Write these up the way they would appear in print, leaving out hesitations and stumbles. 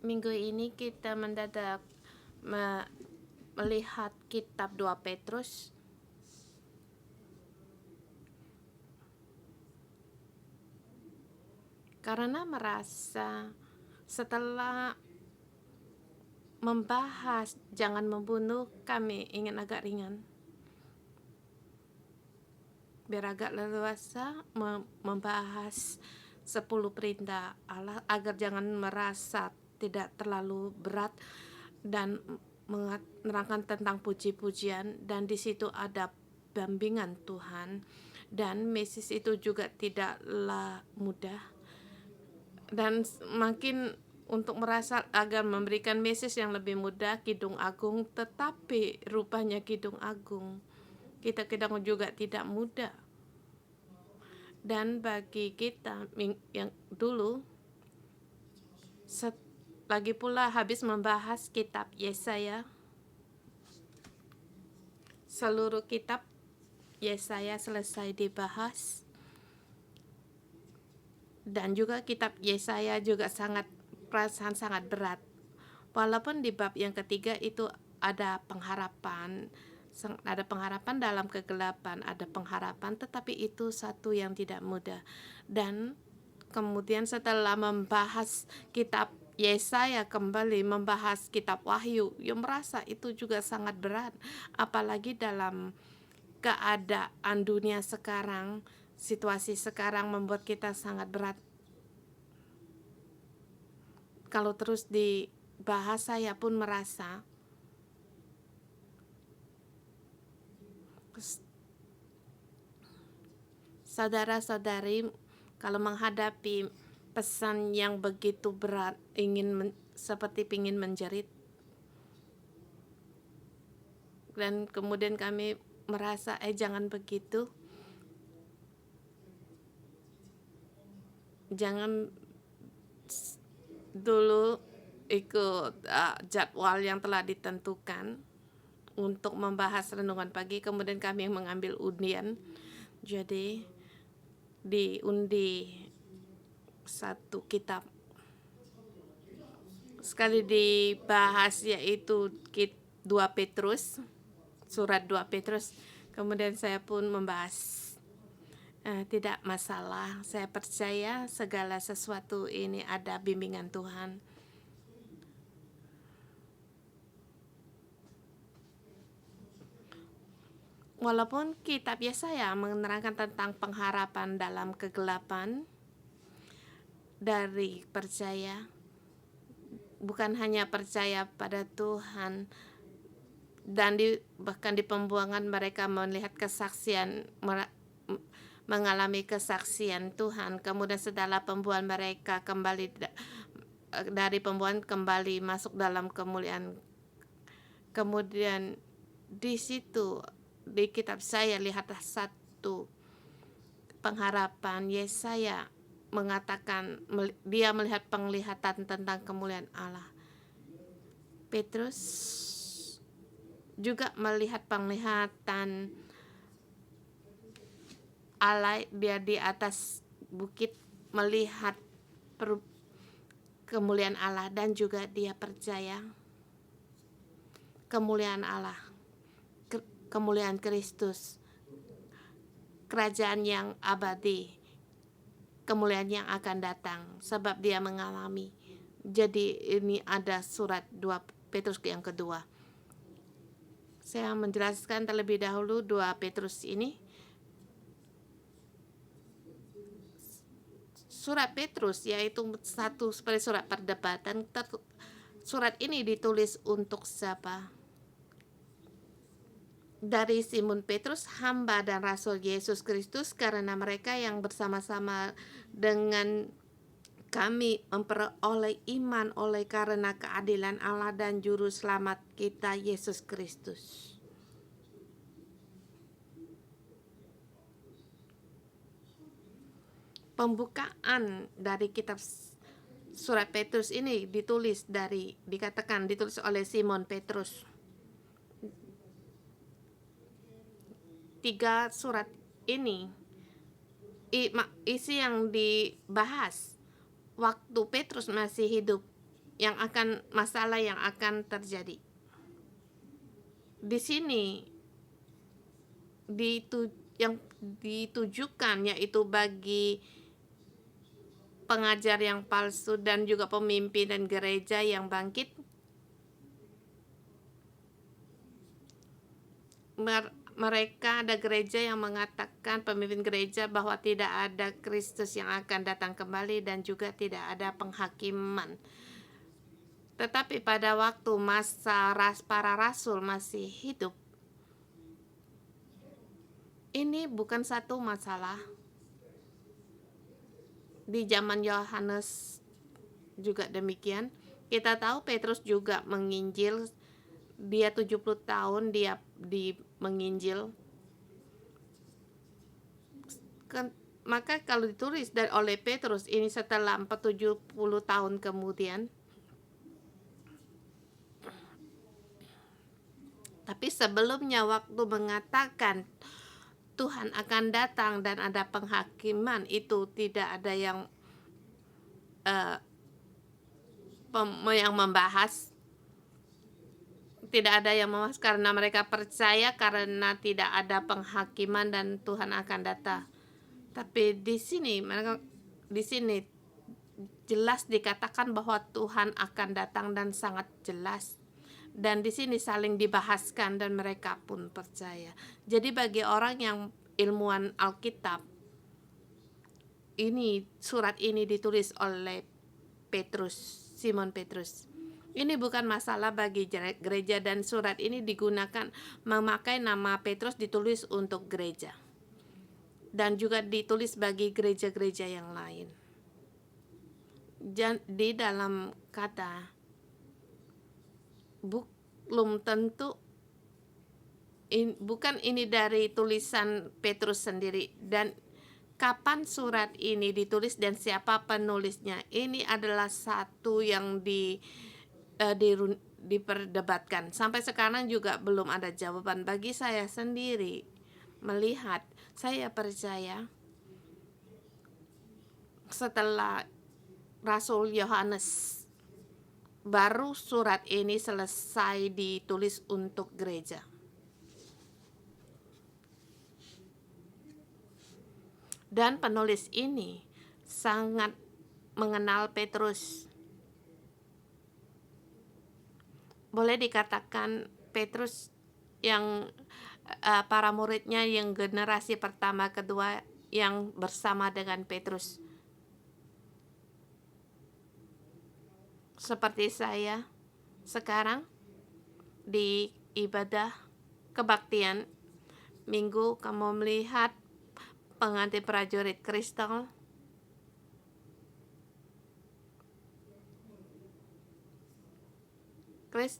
Minggu ini kita mendadak melihat kitab 2 Petrus karena merasa setelah membahas jangan membunuh, kami ingin agak ringan, biar agak leluasa membahas 10 perintah Allah agar jangan merasa tidak terlalu berat dan menerangkan tentang puji-pujian, dan di situ ada bimbingan Tuhan, dan message itu juga tidaklah mudah, dan makin untuk merasa agar memberikan message yang lebih mudah Kidung Agung, tetapi rupanya Kidung Agung kita juga tidak mudah. Dan bagi kita yang dulu lagi pula habis membahas kitab Yesaya, seluruh kitab Yesaya selesai dibahas, dan juga kitab Yesaya juga perasaan sangat berat, walaupun di bab yang ketiga itu ada pengharapan dalam kegelapan, ada pengharapan, tetapi itu satu yang tidak mudah. Dan kemudian setelah membahas kitab Yesaya kembali membahas kitab Wahyu, yang merasa itu juga sangat berat, apalagi dalam keadaan dunia sekarang, situasi sekarang membuat kita sangat berat. Kalau terus dibahas, saya pun merasa saudara-saudari kalau menghadapi pesan yang begitu berat, seperti ingin menjerit, dan kemudian kami merasa jangan begitu, jangan dulu ikut jadwal yang telah ditentukan untuk membahas renungan pagi, kemudian kami mengambil undian. Jadi diundi satu kitab sekali dibahas, yaitu 2 Petrus, surat 2 Petrus. Kemudian saya pun membahas. Tidak masalah, saya percaya segala sesuatu ini ada bimbingan Tuhan. Walaupun kitab Yesaya menerangkan tentang pengharapan dalam kegelapan, dari percaya, bukan hanya percaya pada Tuhan, dan bahkan di pembuangan mereka melihat kesaksian, mengalami kesaksian Tuhan. Kemudian setelah pembuangan mereka kembali dari pembuangan kembali masuk dalam kemuliaan. Kemudian di situ di kitab saya lihatlah satu pengharapan. Yesaya mengatakan dia melihat penglihatan tentang kemuliaan Allah. Petrus juga melihat penglihatan Allah, dia di atas bukit melihat kemuliaan Allah, dan juga dia percaya kemuliaan Allah, kemuliaan Kristus, kerajaan yang abadi, kemuliaan yang akan datang, sebab dia mengalami. Jadi ini ada surat 2 Petrus yang kedua. Saya menjelaskan terlebih dahulu 2 Petrus ini. Surat Petrus yaitu satu seperti surat perdebatan. Surat ini ditulis untuk siapa? Dari Simon Petrus, hamba dan rasul Yesus Kristus, karena mereka yang bersama-sama dengan kami memperoleh iman oleh karena keadilan Allah dan juru selamat kita Yesus Kristus. Pembukaan dari kitab surat Petrus ini ditulis oleh Simon Petrus. 3 surat ini isi yang dibahas waktu Petrus masih hidup masalah yang akan terjadi. Di sini yang ditujukan yaitu bagi pengajar yang palsu dan juga pemimpin dan gereja yang bangkit. Mereka ada gereja yang mengatakan, pemimpin gereja, bahwa tidak ada Kristus yang akan datang kembali dan juga tidak ada penghakiman. Tetapi pada waktu masa para rasul masih hidup, ini bukan satu masalah. Di zaman Yohanes juga demikian. Kita tahu Petrus juga menginjil. Dia 70 tahun dia menginjil. Maka kalau ditulis oleh Petrus ini setelah 70 tahun kemudian. Tapi sebelumnya waktu mengatakan Tuhan akan datang dan ada penghakiman, itu tidak ada yang membahas. Tidak ada yang membahas karena mereka percaya karena tidak ada penghakiman dan Tuhan akan datang. Tapi di sini jelas dikatakan bahwa Tuhan akan datang dan sangat jelas. Dan di sini saling dibahaskan dan mereka pun percaya. Jadi bagi orang yang ilmuwan Alkitab, surat ini ditulis oleh Simon Petrus. Ini bukan masalah bagi gereja, dan surat ini digunakan memakai nama Petrus, ditulis untuk gereja. Dan juga ditulis bagi gereja-gereja yang lain. Di dalam kata belum tentu bukan ini dari tulisan Petrus sendiri, dan kapan surat ini ditulis dan siapa penulisnya, ini adalah satu yang diperdebatkan. Sampai sekarang juga belum ada jawaban. Bagi saya sendiri melihat, saya percaya setelah Rasul Yohanes baru surat ini selesai ditulis untuk gereja. Dan penulis ini sangat mengenal Petrus. Boleh dikatakan Petrus yang para muridnya yang generasi pertama, kedua yang bersama dengan Petrus. Seperti saya sekarang di ibadah kebaktian minggu, kamu melihat pengantin prajurit kristal.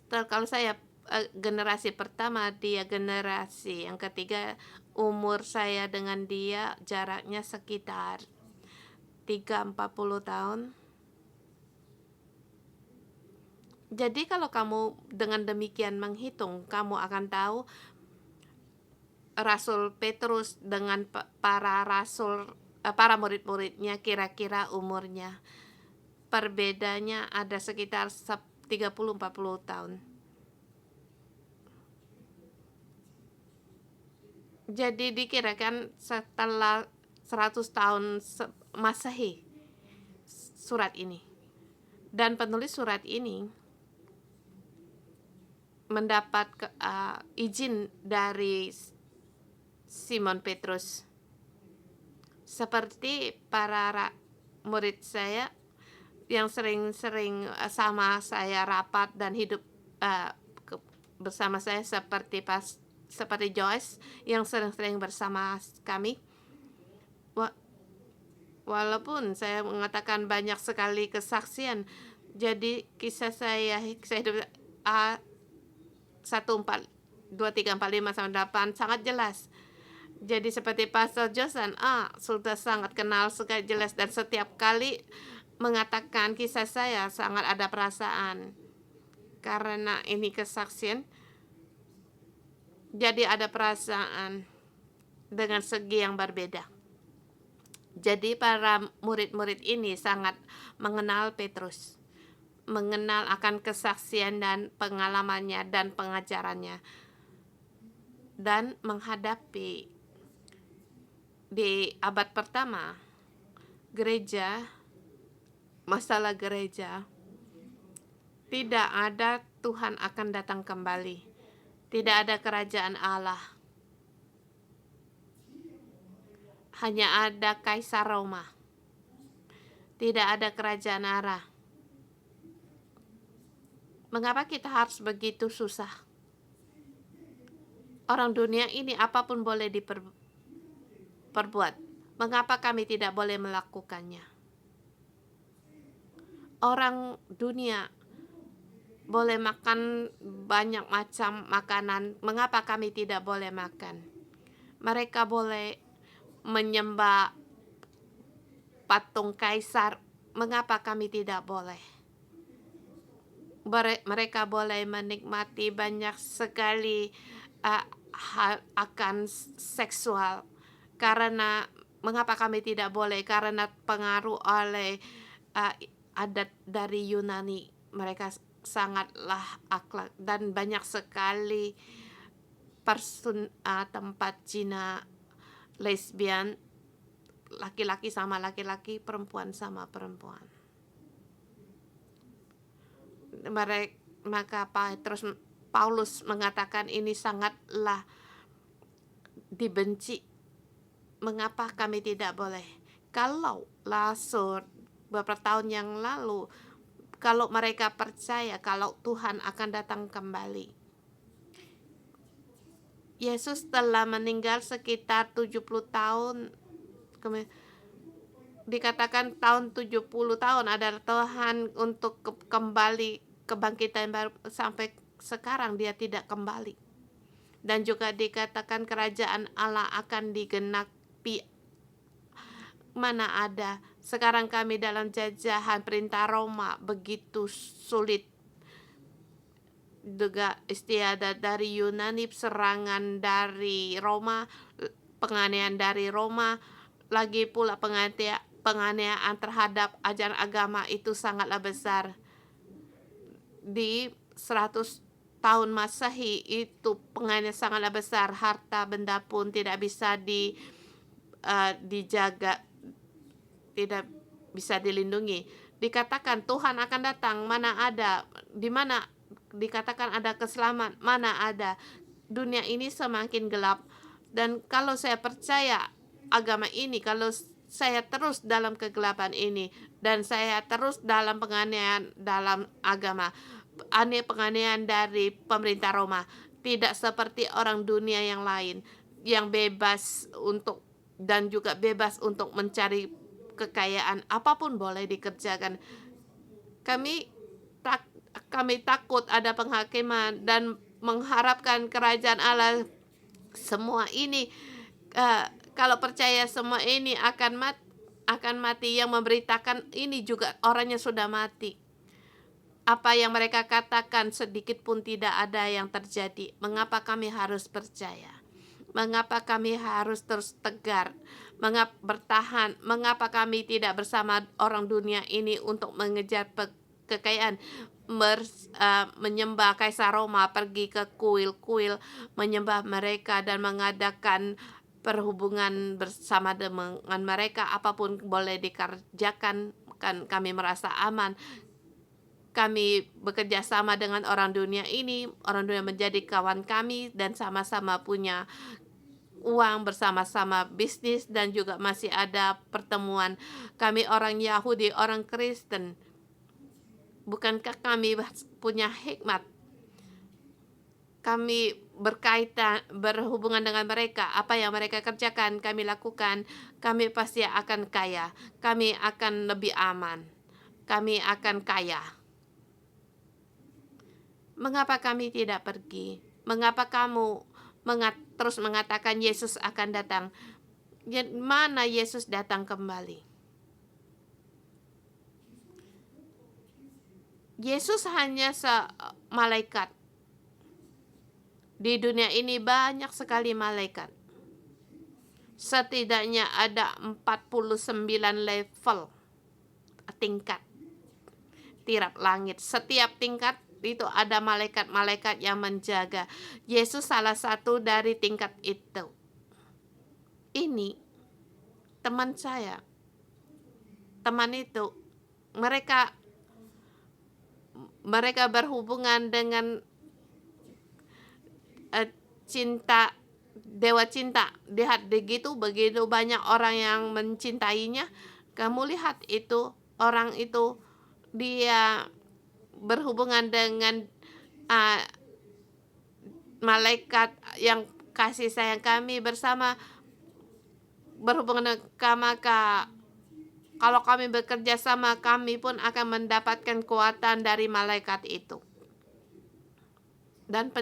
Kalau saya generasi pertama, dia generasi yang ketiga. Umur saya dengan dia jaraknya sekitar 30-40 tahun. Jadi kalau kamu dengan demikian menghitung, kamu akan tahu Rasul Petrus dengan para murid-muridnya kira-kira umurnya. Perbedaannya ada sekitar 30-40 tahun. Jadi dikirakan setelah 100 tahun Masehi surat ini. Dan penulis surat ini mendapat izin dari Simon Petrus. Seperti para murid saya yang sering-sering sama saya rapat dan hidup bersama saya, seperti Joyce yang sering-sering bersama kami. Walaupun saya mengatakan banyak sekali kesaksian, jadi kisah saya hidup 1, 4, 2, 3, 4, 5, sampai 8 sangat jelas. Jadi seperti Pastor Josan, sudah sangat kenal, sekali jelas, dan setiap kali mengatakan kisah saya sangat ada perasaan. Karena ini kesaksian, jadi ada perasaan dengan segi yang berbeda. Jadi para murid-murid ini sangat mengenal Petrus. mengenal akan kesaksian dan pengalamannya dan pengajarannya, dan menghadapi di abad pertama gereja, masalah gereja, tidak ada Tuhan akan datang kembali, tidak ada kerajaan Allah, hanya ada Kaisar Roma, tidak ada kerajaan Allah. Mengapa kita harus begitu susah? Orang dunia ini apapun boleh diperbuat. Mengapa kami tidak boleh melakukannya? Orang dunia boleh makan banyak macam makanan. Mengapa kami tidak boleh makan? Mereka boleh menyembah patung kaisar. Mengapa kami tidak boleh? Mereka boleh menikmati banyak sekali hal akan seksual. Karena mengapa kami tidak boleh? Karena pengaruh oleh adat dari Yunani. Mereka sangatlah akhlak dan banyak sekali tempat Cina, lesbian, laki-laki sama laki-laki, perempuan sama perempuan. Maka terus Paulus mengatakan ini sangatlah dibenci. Mengapa kami tidak boleh? Kalau beberapa tahun yang lalu, kalau mereka percaya kalau Tuhan akan datang kembali, Yesus telah meninggal sekitar 70 tahun. Dikatakan tahun 70 tahun adalah Tuhan untuk kembali kebangkitan baru, sampai sekarang dia tidak kembali. Dan juga dikatakan kerajaan Allah akan digenapi. Mana ada, sekarang kami dalam jajahan perintah Roma, begitu sulit. Juga istiadat dari Yunani, serangan dari Roma, penganiayaan dari Roma, lagi pula penganiayaan terhadap ajaran agama itu sangatlah besar. Di 100 tahun Masehi itu penganiayaan sangatlah besar, harta benda pun tidak bisa dijaga, tidak bisa dilindungi. Dikatakan Tuhan akan datang, mana ada, di mana dikatakan ada keselamatan, mana ada. Dunia ini semakin gelap. Dan kalau saya percaya agama ini, kalau saya terus dalam kegelapan ini, dan saya terus dalam penganiayaan dalam agama, penganiayaan dari pemerintah Roma, tidak seperti orang dunia yang lain yang bebas untuk dan juga bebas untuk mencari kekayaan, apapun boleh dikerjakan. Kami takut ada penghakiman dan mengharapkan kerajaan Allah. Semua ini kalau percaya semua ini akan mati. Yang memberitakan ini juga orangnya sudah mati. Apa yang mereka katakan sedikit pun tidak ada yang terjadi. Mengapa kami harus percaya? Mengapa kami harus terus tegar? Mengapa bertahan? Mengapa kami tidak bersama orang dunia ini untuk mengejar kekayaan? Menyembah Kaisar Roma, pergi ke kuil-kuil, menyembah mereka dan mengadakan perhubungan bersama dengan mereka. Apapun boleh dikerjakan, kan kami merasa aman. Kami bekerja sama dengan orang dunia ini, orang dunia menjadi kawan kami dan sama-sama punya uang, bersama-sama bisnis, dan juga masih ada pertemuan. Kami orang Yahudi, orang Kristen. Bukankah kami punya hikmat? Kami berhubungan dengan mereka. Apa yang mereka kerjakan, kami lakukan. Kami pasti akan kaya. Kami akan lebih aman. Kami akan kaya. Mengapa kami tidak pergi? Mengapa kamu terus mengatakan Yesus akan datang? Mana Yesus datang kembali? Yesus hanya malaikat. Di dunia ini banyak sekali malaikat. Setidaknya ada 49 level tingkat. tiap langit. Setiap tingkat itu ada malaikat-malaikat yang menjaga. Yesus salah satu dari tingkat itu. Ini teman saya, teman itu, mereka berhubungan dengan cinta, dewa cinta. Lihat begitu banyak orang yang mencintainya. Kamu lihat itu, orang itu dia berhubungan dengan malaikat yang kasih sayang kami bersama, berhubungan dengan maka kalau kami bekerja sama, kami pun akan mendapatkan kekuatan dari malaikat itu. Dan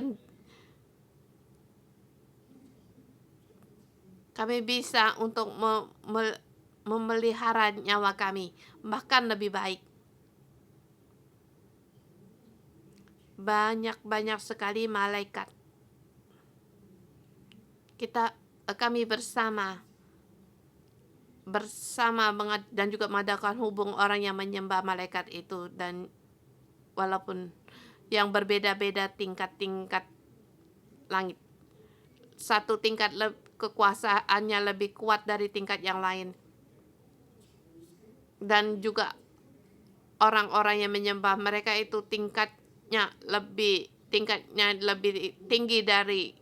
kami bisa untuk memelihara nyawa kami, bahkan lebih baik. Banyak sekali malaikat. Kami bersama dan juga mengadakan hubung orang yang menyembah malaikat itu, dan walaupun yang berbeda-beda tingkat-tingkat langit, satu tingkat kekuasaannya lebih kuat dari tingkat yang lain, dan juga orang-orang yang menyembah mereka itu tingkatnya lebih tinggi dari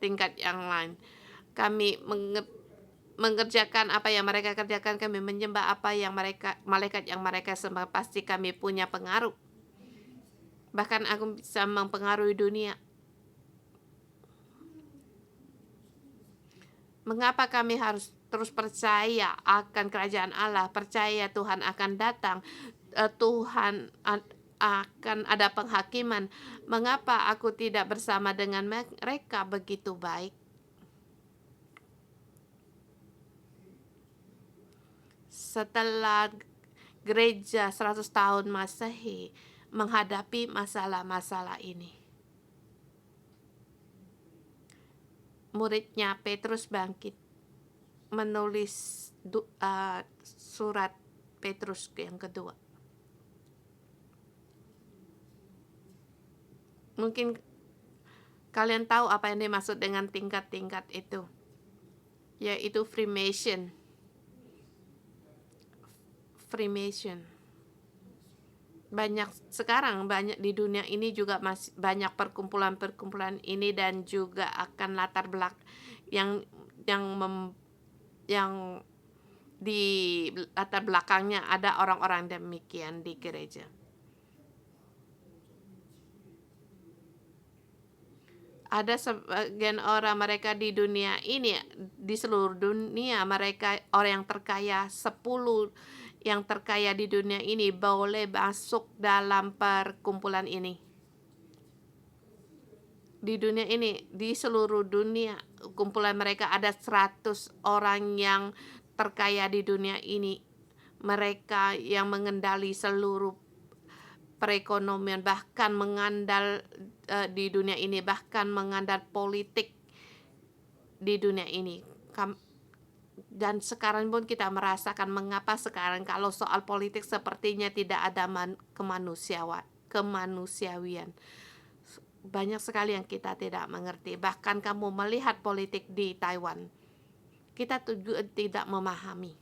tingkat yang lain. Kami mengerjakan apa yang mereka kerjakan, kami menyembah apa yang malaikat yang mereka sembah, pasti kami punya pengaruh. Bahkan aku bisa mempengaruhi dunia. Mengapa kami harus terus percaya akan kerajaan Allah, percaya Tuhan akan datang, Tuhan akan ada penghakiman? Mengapa aku tidak bersama dengan mereka begitu baik? Setelah gereja 100 tahun Masehi menghadapi masalah-masalah ini, muridnya Petrus bangkit menulis surat Petrus yang kedua. Mungkin kalian tahu apa yang dimaksud dengan tingkat-tingkat itu, yaitu Freemason. Banyak di dunia ini juga masih banyak perkumpulan ini, dan juga akan latar belakang yang di latar belakangnya ada orang-orang demikian di gereja. Ada sebagian orang mereka di dunia ini, di seluruh dunia, mereka orang yang terkaya, 10 yang terkaya di dunia ini boleh masuk dalam perkumpulan ini. Di dunia ini, di seluruh dunia, kumpulan mereka ada 100 orang yang terkaya di dunia ini. Mereka yang mengendali seluruh perekonomian, bahkan mengandal di dunia ini, bahkan mengandal politik di dunia ini. Dan sekarang pun kita merasakan mengapa sekarang kalau soal politik sepertinya tidak ada kemanusiawian. Banyak sekali yang kita tidak mengerti. Bahkan kamu melihat politik di Taiwan, kita juga tidak memahami.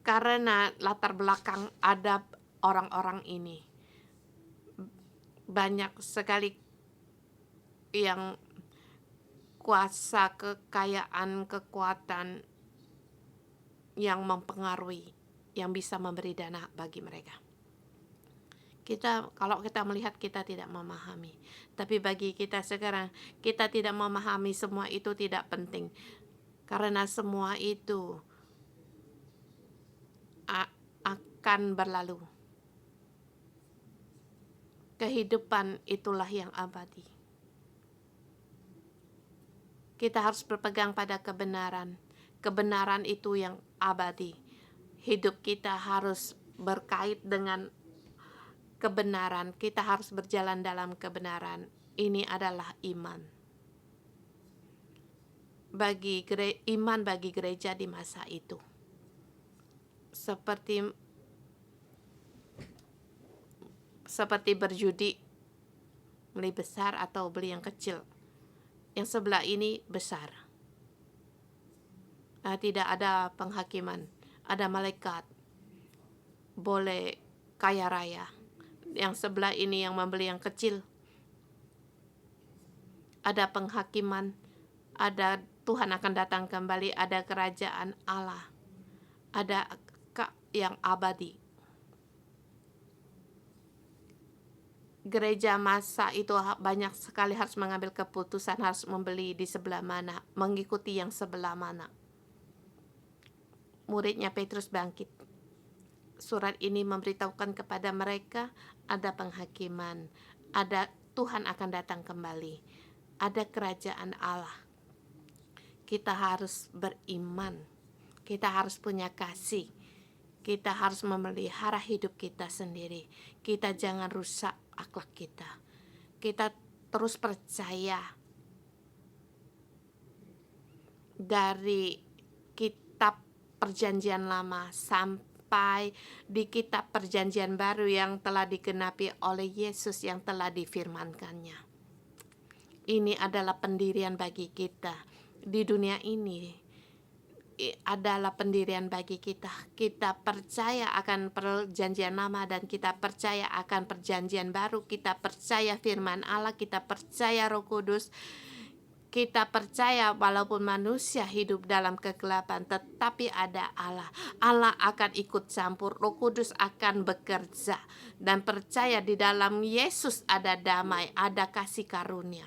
Karena latar belakang ada orang-orang ini. Banyak sekali yang kuasa, kekayaan, kekuatan yang mempengaruhi, yang bisa memberi dana bagi mereka. Kalau kita melihat, kita tidak memahami. Tapi bagi kita sekarang, kita tidak memahami semua itu tidak penting. Karena semua itu akan berlalu. Kehidupan itulah yang abadi. Kita harus berpegang pada kebenaran. Kebenaran itu yang abadi. Hidup kita harus berkait dengan kebenaran. Kita harus berjalan dalam kebenaran. Ini adalah iman. Iman bagi gereja di masa itu. seperti berjudi, beli besar atau beli yang kecil. Yang sebelah ini besar. Tidak ada penghakiman, ada malaikat, boleh kaya raya. Yang sebelah ini yang membeli yang kecil, ada penghakiman, ada Tuhan akan datang kembali, ada kerajaan Allah, ada yang abadi. Gereja masa itu banyak sekali harus mengambil keputusan, harus membeli di sebelah mana, mengikuti yang sebelah mana. Muridnya Petrus bangkit. Surat ini memberitahukan kepada mereka ada penghakiman, ada Tuhan akan datang kembali, ada kerajaan Allah. Kita harus beriman, kita harus punya kasih, kita harus memelihara hidup kita sendiri. Kita jangan rusak akhlak kita. Kita terus percaya dari kitab Perjanjian Lama sampai di kitab Perjanjian Baru yang telah digenapi oleh Yesus yang telah difirmankannya. Ini adalah pendirian bagi kita di dunia ini. Adalah pendirian bagi kita. Kita percaya akan Perjanjian Lama dan kita percaya akan Perjanjian Baru. Kita percaya firman Allah, kita percaya Roh Kudus. Kita percaya walaupun manusia hidup dalam kegelapan, tetapi ada Allah. Allah akan ikut campur, Roh Kudus akan bekerja, dan percaya di dalam Yesus ada damai, ada kasih karunia.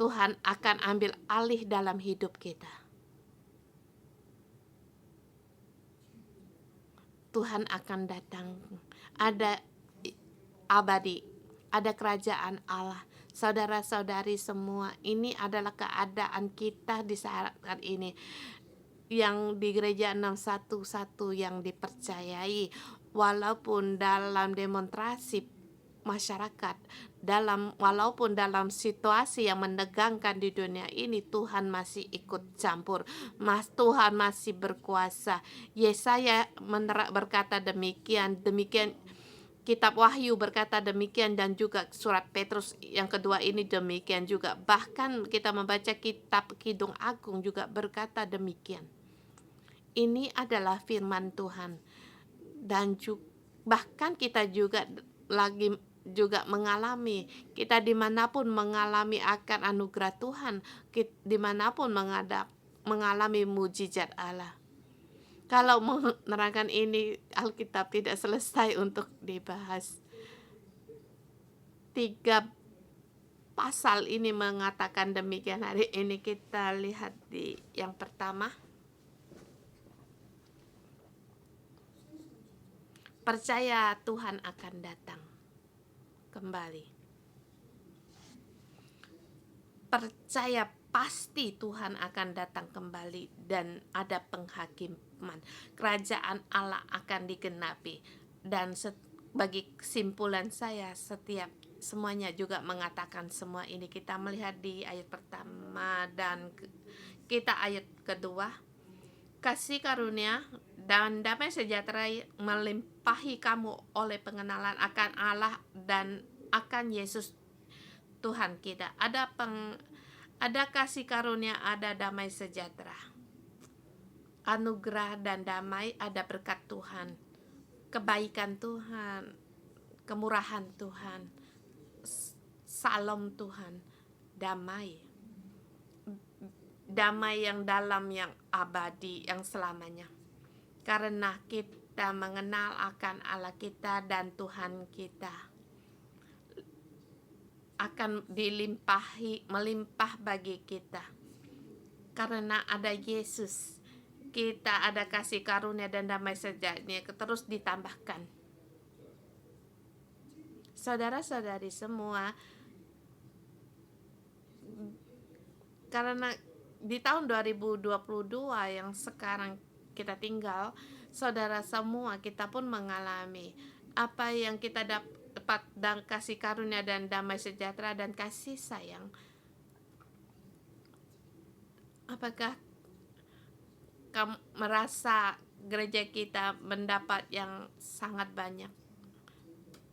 Tuhan akan ambil alih dalam hidup kita. Tuhan akan datang. Ada abadi, ada kerajaan Allah. Saudara-saudari semua, ini adalah keadaan kita di saat ini. Yang di gereja 611 yang dipercayai, walaupun dalam demonstrasi masyarakat, walaupun dalam situasi yang menegangkan di dunia ini, Tuhan masih ikut campur. Tuhan masih berkuasa. Yesaya berkata demikian Kitab Wahyu berkata demikian, dan juga surat Petrus yang kedua ini demikian juga. Bahkan kita membaca kitab Kidung Agung juga berkata demikian. Ini adalah firman Tuhan. Dan bahkan kita juga mengalami, kita dimanapun mengalami akan anugerah Tuhan, dimanapun mengalami mujizat Allah. Kalau menerangkan ini, Alkitab tidak selesai untuk dibahas. 3 pasal ini mengatakan demikian. Hari ini kita lihat di yang pertama. Percaya Tuhan akan datang kembali. Percaya pasti Tuhan akan datang kembali dan ada penghakiman. Kerajaan Allah akan digenapi. Dan bagi kesimpulan saya, semuanya juga mengatakan semua ini. Kita melihat di ayat pertama dan kita ayat kedua. Kasih karunia dan damai sejahtera melimpahi kamu oleh pengenalan akan Allah dan akan Yesus Tuhan kita. Ada kasih karunia, ada damai sejahtera, anugerah dan damai, ada berkat Tuhan, kebaikan Tuhan, kemurahan Tuhan, salom Tuhan, damai yang dalam, yang abadi, yang selamanya. Karena kita mengenal akan Allah kita dan Tuhan kita, akan melimpah bagi kita. Karena ada Yesus, kita ada kasih karunia dan damai sejahtera terus ditambahkan. Saudara-saudari semua, karena di tahun 2022 yang sekarang kita tinggal, saudara semua, kita pun mengalami apa yang kita dapat dan kasih karunia dan damai sejahtera dan kasih sayang. Apakah apakah merasa gereja kita mendapat yang sangat banyak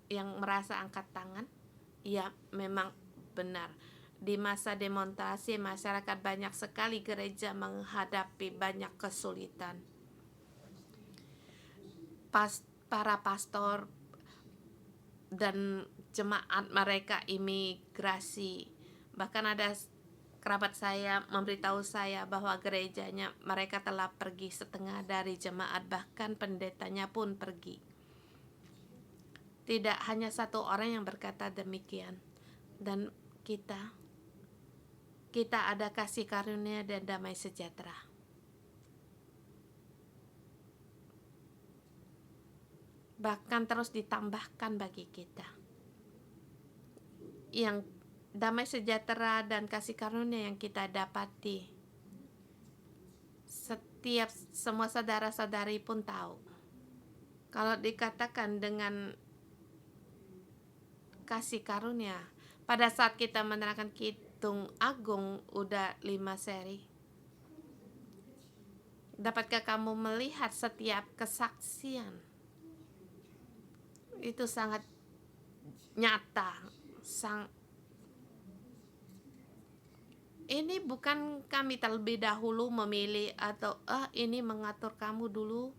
yang merasa angkat tangan? Ya, memang benar. Di masa demonstrasi, masyarakat banyak sekali gereja menghadapi banyak kesulitan. Para pastor dan jemaat mereka imigrasi. Bahkan ada kerabat saya memberitahu saya bahwa gerejanya mereka telah pergi setengah dari jemaat, bahkan pendetanya pun pergi. Tidak hanya satu orang yang berkata demikian. Dan kita ada kasih karunia dan damai sejahtera. Bahkan terus ditambahkan bagi kita. Yang damai sejahtera dan kasih karunia yang kita dapati, setiap semua saudara-saudari pun tahu. Kalau dikatakan dengan kasih karunia, pada saat kita menerangkan Kidung Agung udah 5 seri, dapatkah kamu melihat setiap kesaksian itu sangat nyata, ini bukan kami terlebih dahulu memilih atau ini mengatur kamu dulu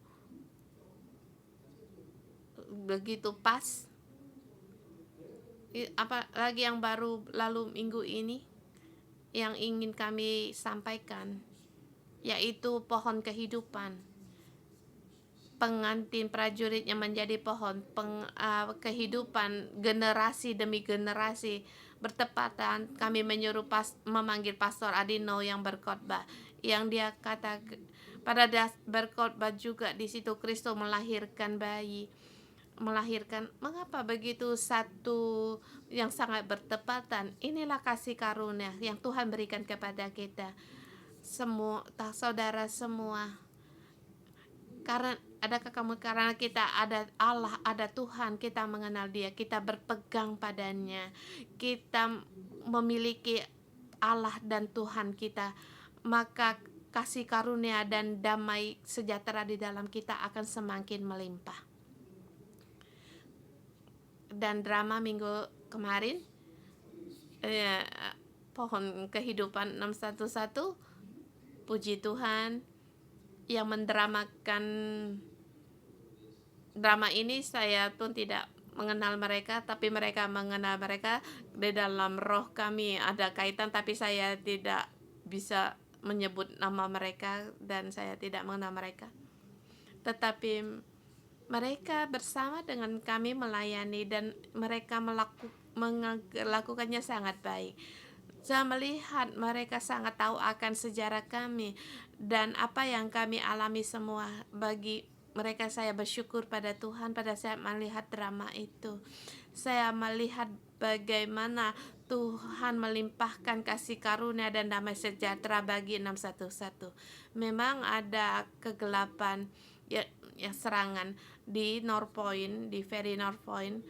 begitu pas. Apalagi yang baru lalu minggu ini yang ingin kami sampaikan, yaitu pohon kehidupan. Pengantin prajuritnya menjadi pohon kehidupan generasi demi generasi. Bertepatan kami menyuruh memanggil Pastor Adino yang berkhotbah, yang dia kata pada berkhotbah juga di situ Kristus melahirkan bayi. Mengapa begitu satu yang sangat bertepatan? Inilah kasih karunia yang Tuhan berikan kepada kita semua, saudara semua. Karena kita ada Allah, ada Tuhan, kita mengenal Dia, kita berpegang padanya, kita memiliki Allah dan Tuhan kita, maka kasih karunia dan damai sejahtera di dalam kita akan semakin melimpah. Dan drama minggu kemarin, pohon kehidupan 611, puji Tuhan, yang mendramakan drama ini saya pun tidak mengenal mereka, tapi mereka mengenal mereka. Di dalam roh kami ada kaitan, tapi saya tidak bisa menyebut nama mereka dan saya tidak mengenal mereka. Tetapi mereka bersama dengan kami melayani dan mereka melakukannya sangat baik. Saya melihat mereka sangat tahu akan sejarah kami dan apa yang kami alami semua. Bagi mereka saya bersyukur pada Tuhan pada saat melihat drama itu. Saya melihat bagaimana Tuhan melimpahkan kasih karunia dan damai sejahtera bagi 611. Memang ada kegelapan, ya serangan di North Point, di Ferry North Point.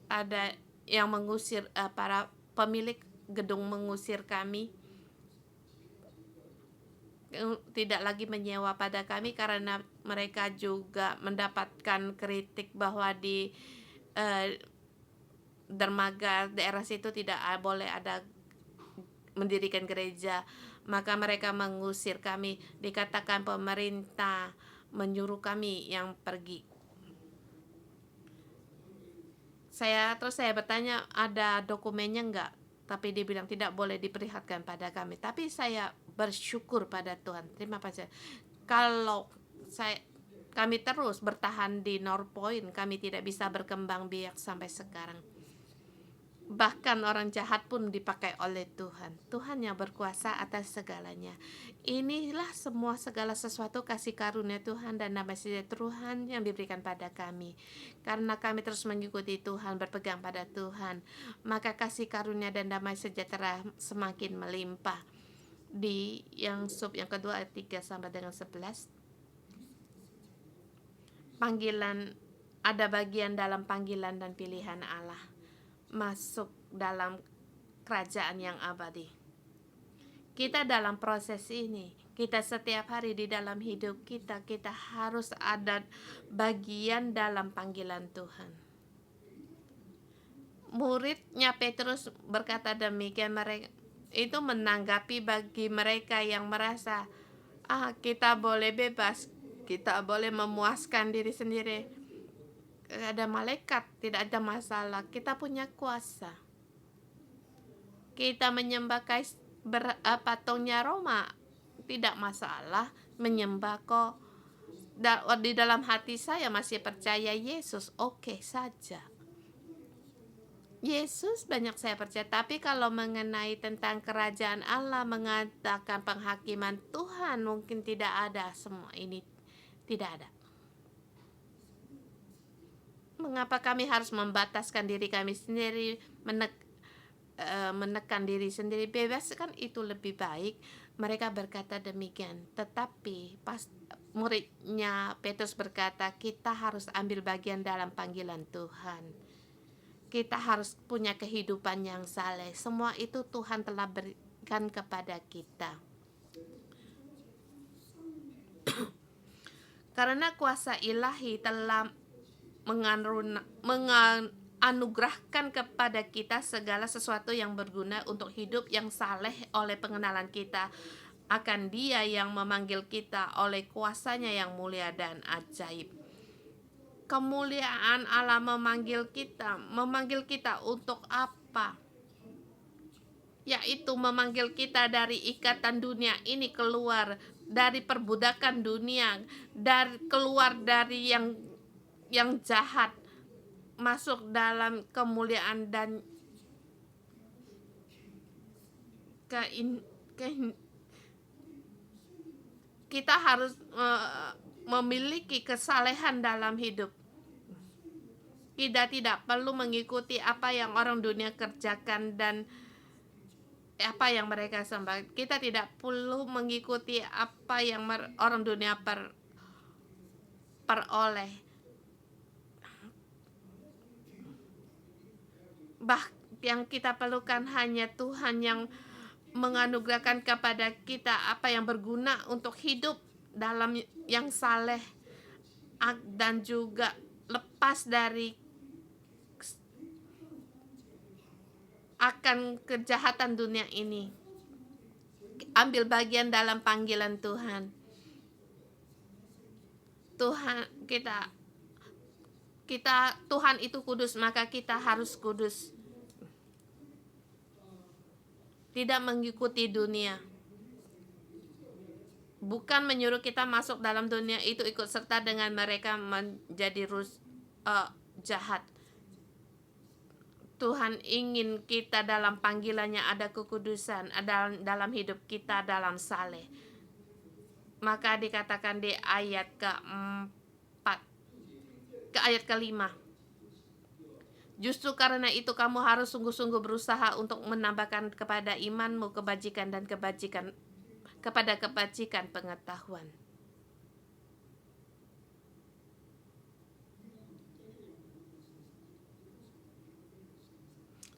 Ada yang mengusir para pemilik gedung mengusir kami, tidak lagi menyewa pada kami karena mereka juga mendapatkan kritik bahwa di dermaga daerah situ tidak boleh ada mendirikan gereja, maka mereka mengusir kami. Dikatakan pemerintah menyuruh kami yang pergi. Saya bertanya ada dokumennya enggak, tapi dia bilang tidak boleh diperlihatkan pada kami. Tapi saya bersyukur pada Tuhan, terima kasih. Kalau kami terus bertahan di North Point, kami tidak bisa berkembang biak sampai sekarang. Bahkan orang jahat pun dipakai oleh Tuhan. Tuhan yang berkuasa atas segalanya. Inilah segala sesuatu kasih karunia Tuhan dan damai sejahtera Tuhan yang diberikan pada kami. Karena kami terus mengikuti Tuhan, berpegang pada Tuhan, maka kasih karunia dan damai sejahtera semakin melimpah. Di yang kedua ayat 3 sampai dengan 11. Panggilan, ada bagian dalam panggilan dan pilihan Allah masuk dalam kerajaan yang abadi. Kita dalam proses ini Kita setiap hari di dalam hidup kita harus ada bagian dalam panggilan Tuhan. Muridnya Petrus berkata demikian, mereka itu menanggapi bagi mereka yang merasa kita boleh bebas, kita boleh memuaskan diri sendiri. Ada malaikat, tidak ada masalah. Kita punya kuasa. Kita menyembah patungnya Roma, tidak masalah. Menyembah kok. Di dalam hati saya masih percaya Yesus, oke saja. Yesus banyak saya percaya, tapi kalau mengenai tentang kerajaan Allah, mengatakan penghakiman Tuhan, mungkin tidak ada. Semua ini tidak ada. Mengapa kami harus membataskan diri kami sendiri, menekan diri sendiri? Bebaskan itu lebih baik. Mereka berkata demikian. Tetapi pas muridnya Petrus berkata, kita harus ambil bagian dalam panggilan Tuhan. Kita harus punya kehidupan yang saleh. Semua itu Tuhan telah berikan kepada kita. Karena kuasa ilahi telah menganugerahkan kepada kita segala sesuatu yang berguna untuk hidup yang saleh oleh pengenalan kita akan Dia yang memanggil kita oleh kuasanya yang mulia dan ajaib. Kemuliaan Allah memanggil kita untuk apa? Yaitu memanggil kita dari ikatan dunia ini, keluar dari perbudakan dunia, keluar dari yang jahat, masuk dalam kemuliaan dan kita harus memiliki kesalehan dalam hidup. Kita tidak perlu mengikuti apa yang orang dunia kerjakan dan apa yang mereka sembah. Kita tidak perlu mengikuti apa yang orang dunia peroleh. Yang kita perlukan hanya Tuhan yang menganugerahkan kepada kita apa yang berguna untuk hidup dalam yang saleh dan juga lepas dari akan kejahatan dunia ini. Ambil bagian dalam panggilan Tuhan. Tuhan itu kudus, maka kita harus kudus. Tidak mengikuti dunia. Bukan menyuruh kita masuk dalam dunia itu ikut serta dengan mereka menjadi jahat. Tuhan ingin kita dalam panggilannya ada kekudusan, dalam hidup kita dalam saleh. Maka dikatakan di ayat ke-4 ke ayat ke-5. Justru karena itu kamu harus sungguh-sungguh berusaha untuk menambahkan kepada imanmu kebajikan dan kepada kebajikan pengetahuan.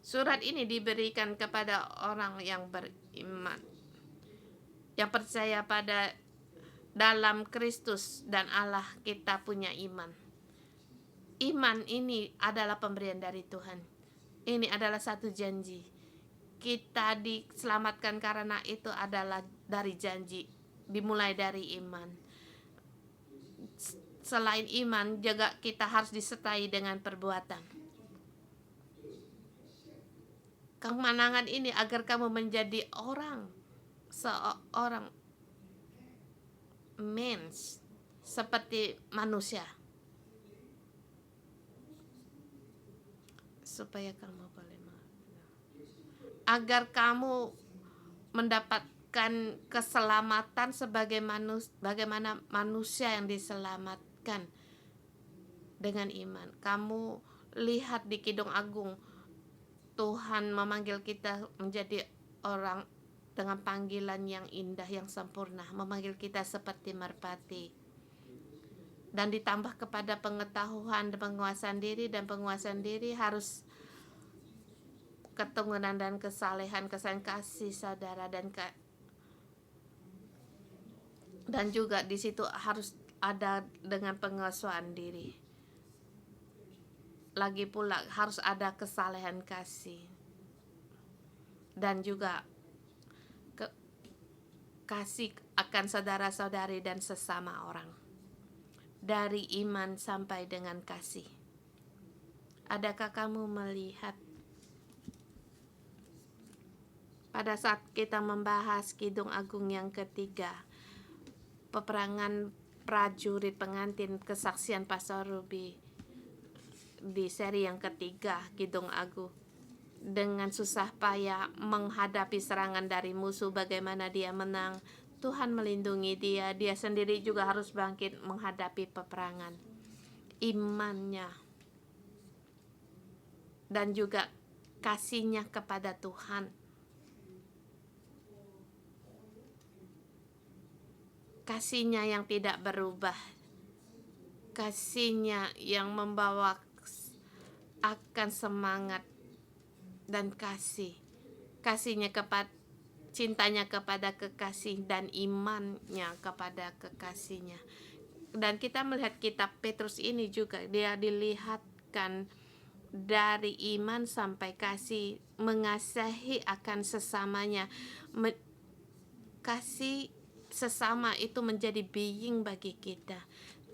Surat ini diberikan kepada orang yang beriman, yang percaya pada dalam Kristus dan Allah. Kita punya iman. Iman ini adalah pemberian dari Tuhan. Ini adalah satu janji. Kita diselamatkan karena itu adalah dari janji, dimulai dari iman. Selain iman, juga kita harus disertai dengan perbuatan. Kemenangan ini agar kamu menjadi seorang mens seperti manusia, supaya kamu boleh agar kamu mendapatkan keselamatan bagaimana manusia yang diselamatkan dengan iman. Kamu lihat di Kidung Agung, Tuhan memanggil kita menjadi orang dengan panggilan yang indah, yang sempurna, memanggil kita seperti merpati. Dan ditambah kepada pengetahuan dan penguasaan diri, dan penguasaan diri harus keturunan dan kesalehan, kasih saudara dan Dan juga di situ harus ada dengan pengesuhan diri. Lagi pula harus ada kesalehan kasih. Dan juga kasih akan saudara-saudari dan sesama orang. Dari iman sampai dengan kasih. Adakah kamu melihat pada saat kita membahas Kidung Agung yang ketiga, peperangan prajurit pengantin kesaksian Pastor Ruby di seri yang ketiga Kidung Agung, dengan susah payah menghadapi serangan dari musuh, bagaimana dia menang, Tuhan melindungi dia sendiri juga harus bangkit menghadapi peperangan. Imannya dan juga kasihnya kepada Tuhan, kasihnya yang tidak berubah, kasihnya yang membawa akan semangat dan kasihnya kepada cintanya kepada kekasih dan imannya kepada kekasihnya. Dan kita melihat kitab Petrus ini juga, dia dilihatkan dari iman sampai kasih, mengasihi akan sesamanya. Kasih sesama itu menjadi being bagi kita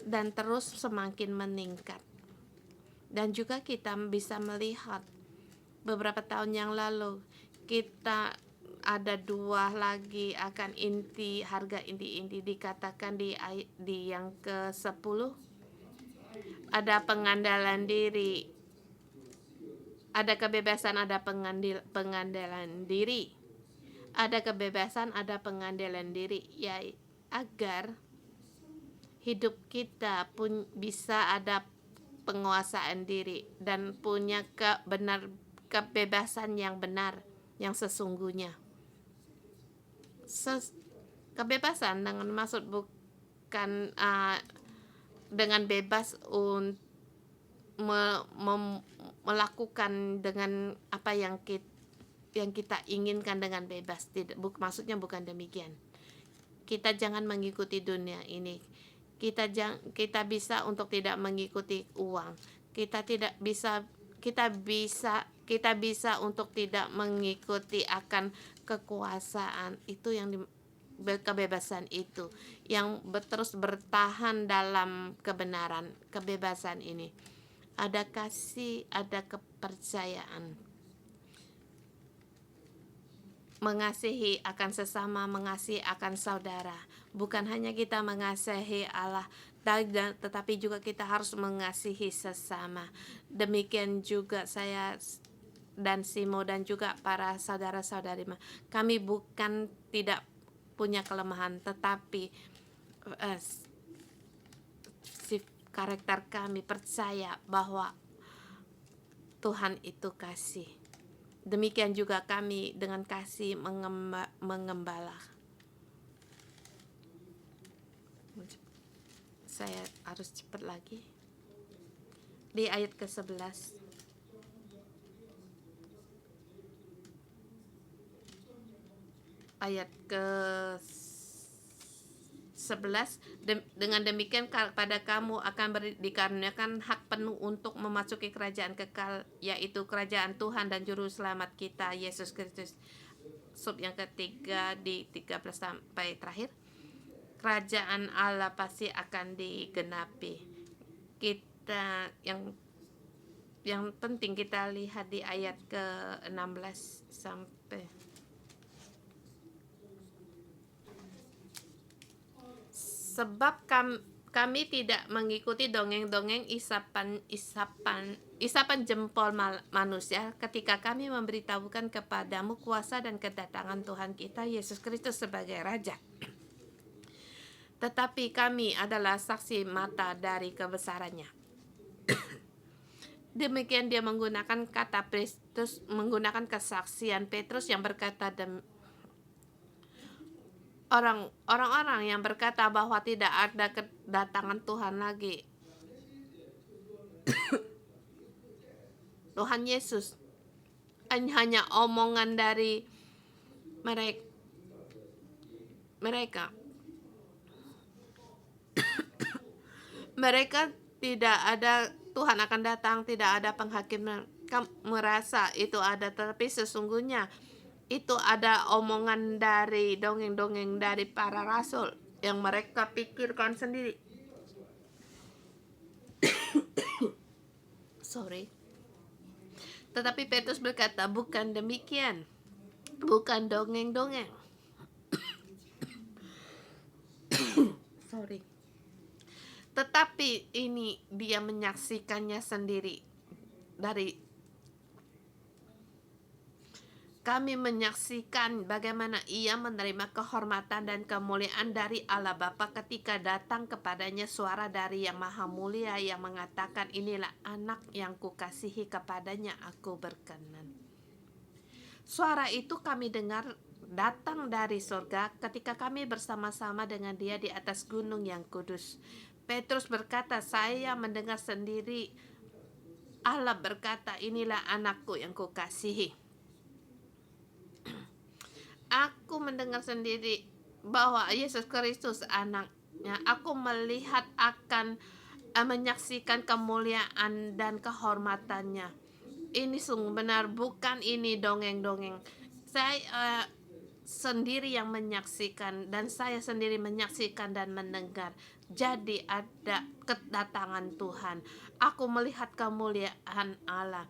dan terus semakin meningkat. Dan juga kita bisa melihat beberapa tahun yang lalu kita ada dua lagi akan inti, harga inti dikatakan di yang ke-10, ada pengandalan diri, ada kebebasan, ada pengandalan diri, ada kebebasan, ada pengandalan diri, ya agar hidup kita pun bisa ada penguasaan diri dan punya kebebasan yang benar, yang sesungguhnya. Kebebasan dengan maksud bukan dengan bebas untuk melakukan dengan apa yang kita inginkan dengan bebas. Tidak, maksudnya bukan demikian. Kita jangan mengikuti dunia ini. Kita bisa untuk tidak mengikuti uang. Kita bisa untuk tidak mengikuti akan kekuasaan. Itu yang kebebasan itu yang terus bertahan dalam kebenaran. Kebebasan ini ada kasih, ada kepercayaan, mengasihi akan sesama, mengasihi akan saudara. Bukan hanya kita mengasihi Allah, tetapi juga kita harus mengasihi sesama. Demikian juga saya dan Simo dan juga para saudara-saudari. Kami bukan tidak punya kelemahan, tetapi karakter kami percaya bahwa Tuhan itu kasih. Demikian juga kami dengan kasih mengembala. Saya harus cepat lagi. Di ayat ke-11. Ayat ke-11, dengan demikian pada kamu akan dikaruniakan hak penuh untuk memasuki kerajaan kekal, yaitu kerajaan Tuhan dan juru selamat kita Yesus Kristus. Sub yang ketiga di 13 sampai terakhir, kerajaan Allah pasti akan digenapi. Kita yang penting kita lihat di ayat ke-16 sampai sebab kami tidak mengikuti dongeng-dongeng isapan jempol manusia ketika kami memberitahukan kepadamu kuasa dan kedatangan Tuhan kita Yesus Kristus sebagai Raja. Tetapi kami adalah saksi mata dari kebesarannya. Demikian dia menggunakan kata Petrus, menggunakan kesaksian Petrus yang berkata orang-orang yang berkata bahwa tidak ada kedatangan Tuhan lagi. Tuhan Yesus hanya omongan dari mereka. Mereka tidak ada, Tuhan akan datang, tidak ada penghakiman. Kamu merasa itu ada, tetapi sesungguhnya itu ada omongan dari dongeng-dongeng dari para rasul yang mereka pikirkan sendiri. Sorry. Tetapi Petrus berkata, bukan demikian. Bukan dongeng-dongeng. Sorry. Tetapi ini dia menyaksikannya sendiri. Kami menyaksikan bagaimana ia menerima kehormatan dan kemuliaan dari Allah Bapa ketika datang kepadanya suara dari Yang Maha Mulia yang mengatakan, inilah anak yang kukasihi, kepadanya aku berkenan. Suara itu kami dengar datang dari surga ketika kami bersama-sama dengan dia di atas gunung yang kudus. Petrus berkata, saya mendengar sendiri Allah berkata, inilah anakku yang kukasihi. Aku mendengar sendiri bahwa Yesus Kristus anaknya. Aku melihat akan menyaksikan kemuliaan dan kehormatannya. Ini sungguh benar, bukan ini dongeng-dongeng. Saya sendiri yang menyaksikan, dan saya sendiri menyaksikan dan mendengar. Jadi ada kedatangan Tuhan. Aku melihat kemuliaan Allah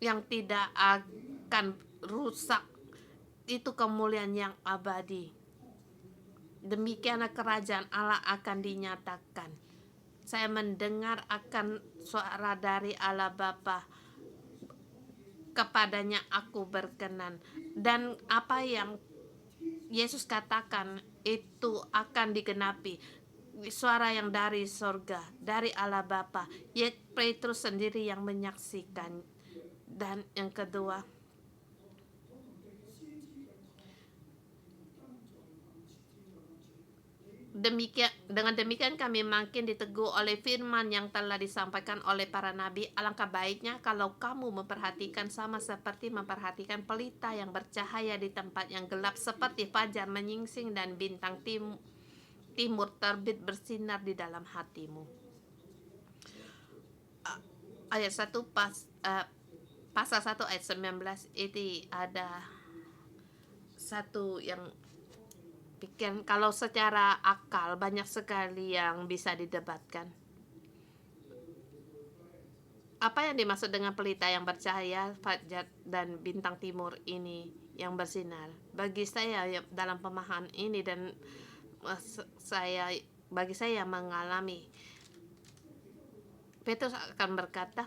yang tidak akan rusak. Itu kemuliaan yang abadi. Demikianlah kerajaan Allah akan dinyatakan. Saya mendengar akan suara dari Allah Bapa, kepadanya aku berkenan. Dan apa yang Yesus katakan itu akan digenapi. Suara yang dari surga, dari Allah Bapa. Petrus sendiri yang menyaksikan. Dan yang kedua, dengan demikian kami makin diteguh oleh firman yang telah disampaikan oleh para nabi. Alangkah baiknya kalau kamu memperhatikan sama seperti memperhatikan pelita yang bercahaya di tempat yang gelap, seperti fajar menyingsing dan bintang timur terbit bersinar di dalam hatimu. Ayat 1 pasal 1 ayat 19 itu ada satu yang pikir, kalau secara akal banyak sekali yang bisa didebatkan. Apa yang dimaksud dengan pelita yang bercahaya, fajar dan bintang timur ini yang bersinar? Bagi saya dalam pemahaman ini, dan bagi saya yang mengalami, Petrus akan berkata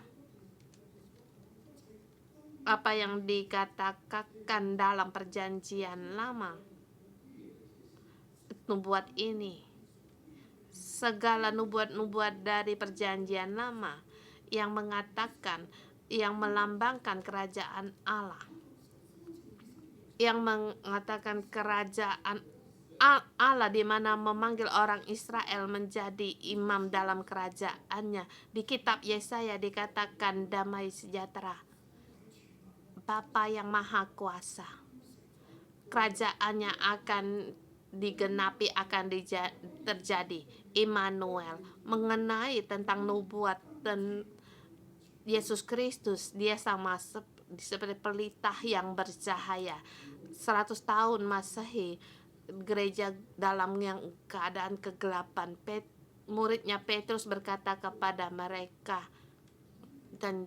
apa yang dikatakan dalam perjanjian lama, nubuat ini, segala nubuat-nubuat dari perjanjian lama yang mengatakan, yang melambangkan kerajaan Allah, yang mengatakan kerajaan Allah di mana memanggil orang Israel menjadi imam dalam kerajaannya. Di kitab Yesaya dikatakan damai sejahtera, Bapa yang Maha Kuasa. Kerajaannya akan digenapi, akan terjadi. Immanuel, mengenai tentang nubuat dan Yesus Kristus, dia sama seperti pelita yang bercahaya. 100 tahun Masehi, gereja dalam yang keadaan kegelapan, muridnya Petrus berkata kepada mereka, dan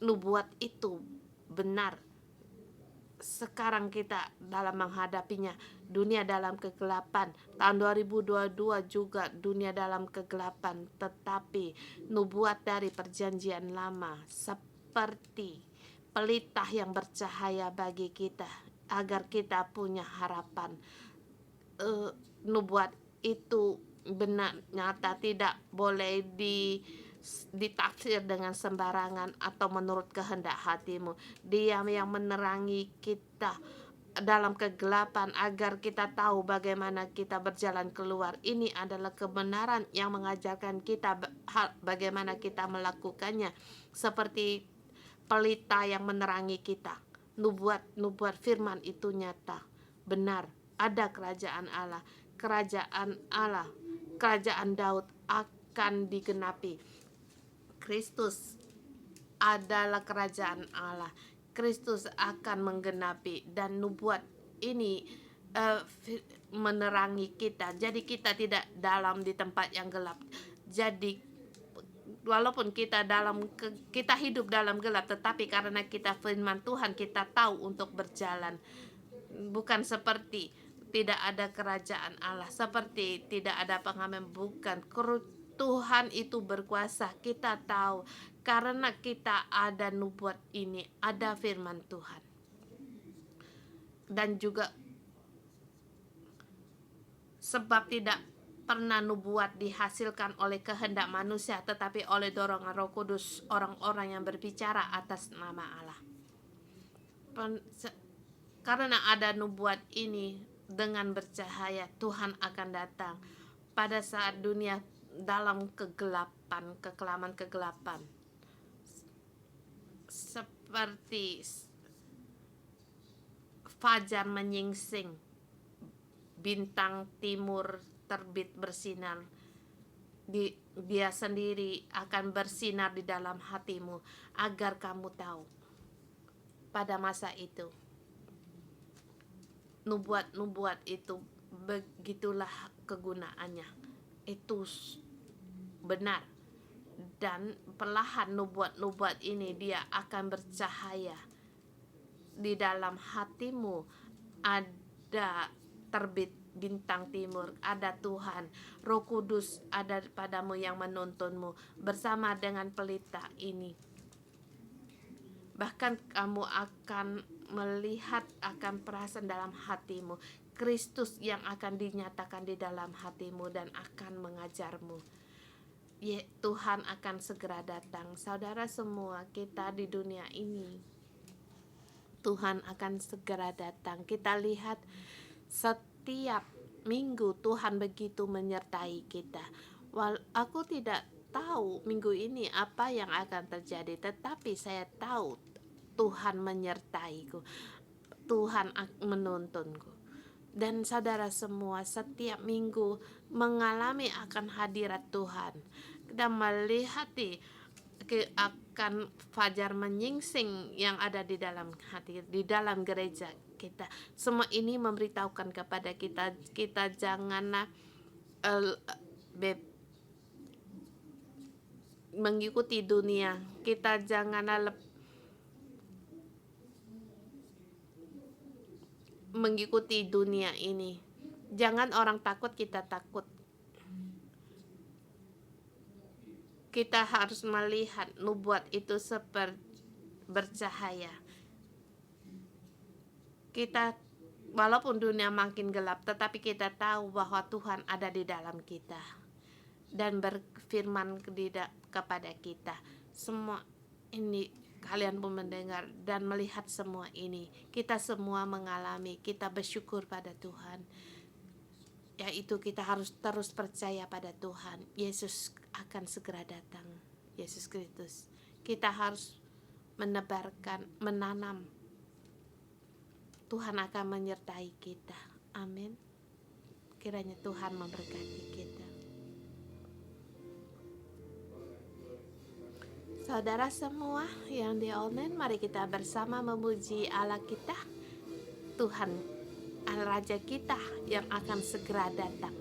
nubuat itu benar. Sekarang kita dalam menghadapinya, dunia dalam kegelapan. Tahun 2022 juga dunia dalam kegelapan, tetapi nubuat dari perjanjian lama seperti pelita yang bercahaya bagi kita, agar kita punya harapan. Nubuat itu benar, nyata, tidak boleh ditafsir dengan sembarangan atau menurut kehendak hatimu. Dia yang menerangi kita dalam kegelapan agar kita tahu bagaimana kita berjalan keluar. Ini adalah kebenaran yang mengajarkan kita bagaimana kita melakukannya, seperti pelita yang menerangi kita. Nubuat firman itu nyata, benar. Ada kerajaan Allah, kerajaan Daud akan akan digenapi. Kristus adalah kerajaan Allah. Kristus akan menggenapi, dan nubuat ini menerangi kita. Jadi kita tidak dalam di tempat yang gelap. Jadi walaupun kita hidup dalam gelap, tetapi karena kita firman Tuhan, kita tahu untuk berjalan. Bukan seperti tidak ada kerajaan Allah, seperti tidak ada pengamen, bukan. Tuhan itu berkuasa, kita tahu karena kita ada nubuat ini, ada firman Tuhan. Dan juga sebab tidak pernah nubuat dihasilkan oleh kehendak manusia, tetapi oleh dorongan Roh Kudus orang-orang yang berbicara atas nama Allah. Karena ada nubuat ini, dengan bercahaya Tuhan akan datang pada saat dunia dalam kegelapan, kegelapan. Seperti fajar menyingsing, bintang timur terbit bersinar. Dia sendiri akan bersinar di dalam hatimu, agar kamu tahu pada masa itu nubuat itu begitulah kegunaannya. Itu benar, dan perlahan nubuat ini dia akan bercahaya di dalam hatimu. Ada terbit bintang timur, ada Tuhan, Roh Kudus ada padamu yang menuntunmu bersama dengan pelita ini. Bahkan kamu akan melihat akan perasaan dalam hatimu, Kristus yang akan dinyatakan di dalam hatimu dan akan mengajarmu. Tuhan akan segera datang. Saudara semua, kita di dunia ini, Tuhan akan segera datang. Kita lihat setiap minggu Tuhan begitu menyertai kita. Aku tidak tahu minggu ini apa yang akan terjadi, tetapi saya tahu Tuhan menyertaiku, Tuhan menuntunku. Dan saudara semua, setiap minggu mengalami akan hadirat Tuhan. Kita melihat akan fajar menyingsing yang ada di dalam hati, di dalam gereja kita. Semua ini memberitahukan kepada kita janganlah mengikuti dunia. Kita janganlah mengikuti dunia ini. Jangan orang takut, kita takut. Kita harus melihat nubuat itu seperti bercahaya. Kita walaupun dunia makin gelap, tetapi kita tahu bahwa Tuhan ada di dalam kita dan berfirman kepada kita. Semua ini kalian pun mendengar dan melihat semua ini. Kita semua mengalami, kita bersyukur pada Tuhan. Yaitu kita harus terus percaya pada Tuhan. Yesus akan segera datang. Yesus Kristus. Kita harus menebarkan, menanam. Tuhan akan menyertai kita. Amin. Kiranya Tuhan memberkati kita. Saudara semua yang di online, mari kita bersama memuji Allah kita, Tuhan Allah Raja kita yang akan segera datang.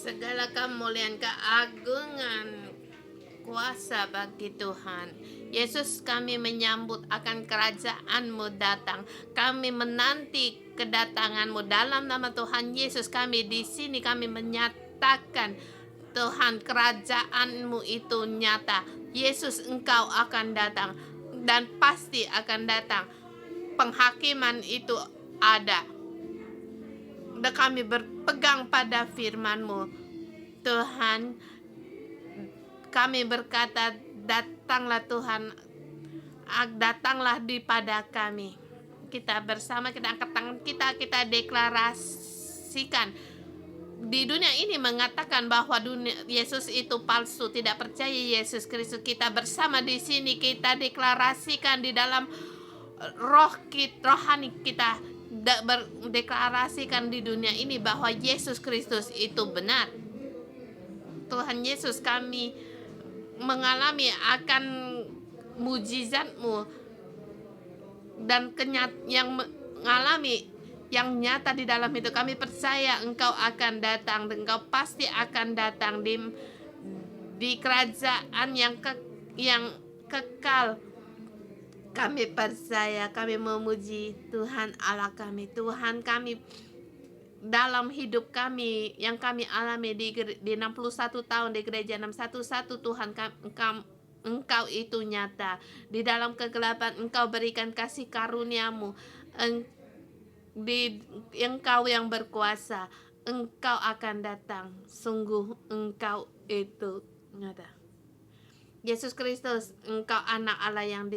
Segala kemuliaan, keagungan, kuasa bagi Tuhan. Yesus, kami menyambut akan kerajaan-Mu datang. Kami menanti kedatangan-Mu dalam nama Tuhan Yesus. Kami di sini kami menyatakan Tuhan, kerajaan-Mu itu nyata. Yesus, Engkau akan datang dan pasti akan datang. Penghakiman itu ada. Dan kami berpegang pada firman-Mu. Tuhan, kami berkata, datanglah Tuhan, datanglah di pada kami. Kita bersama, kita angkat tangan kita deklarasikan. Di dunia ini mengatakan bahwa Yesus itu palsu, tidak percaya Yesus Kristus. Kita bersama di sini, kita deklarasikan di dalam rohani kita, berdeklarasikan di dunia ini bahwa Yesus Kristus itu benar. Tuhan Yesus, kami mengalami akan mujizat-Mu dan yang mengalami yang nyata di dalam itu. Kami percaya Engkau akan datang, dan Engkau pasti akan datang di kerajaan yang kekal. Kami percaya, kami memuji Tuhan Allah kami. Tuhan, kami dalam hidup kami yang kami alami di 61 tahun di gereja 611, Tuhan, Engkau itu nyata. Di dalam kegelapan Engkau berikan kasih karunia-Mu. Engkau yang berkuasa. Engkau akan datang. Sungguh Engkau itu nyata. Yesus Kristus, Engkau anak Allah yang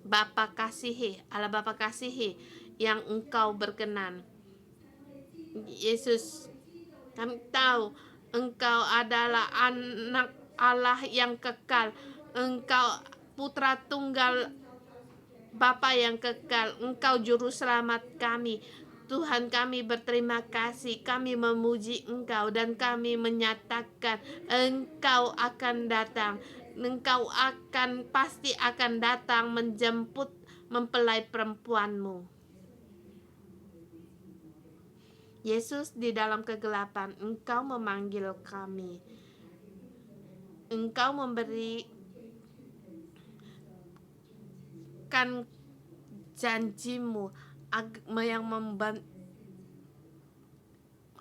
Bapa kasihi, Allah Bapa kasihi, yang Engkau berkenan. Yesus, kami tahu Engkau adalah anak Allah yang kekal. Engkau putra tunggal Bapa yang kekal. Engkau juru selamat kami. Tuhan, kami berterima kasih. Kami memuji Engkau dan kami menyatakan Engkau akan datang. Engkau pasti akan datang menjemput mempelai perempuan-Mu. Yesus, di dalam kegelapan Engkau memanggil kami. Engkau memberikan janji-Mu yang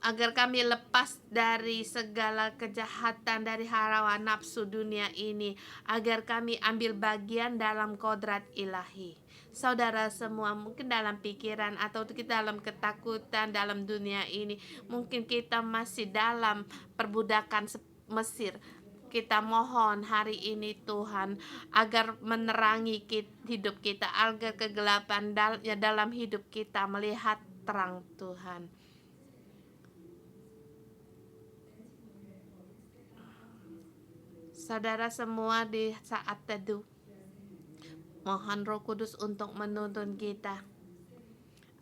agar kami lepas dari segala kejahatan, dari hawa nafsu dunia ini, agar kami ambil bagian dalam kodrat ilahi. Saudara semua, mungkin dalam pikiran atau kita dalam ketakutan dalam dunia ini, mungkin kita masih dalam perbudakan Mesir. Kita mohon hari ini Tuhan agar menerangi hidup kita, agar kegelapan dalam hidup kita melihat terang Tuhan. Saudara semua, di saat teduh, mohon Roh Kudus untuk menuntun kita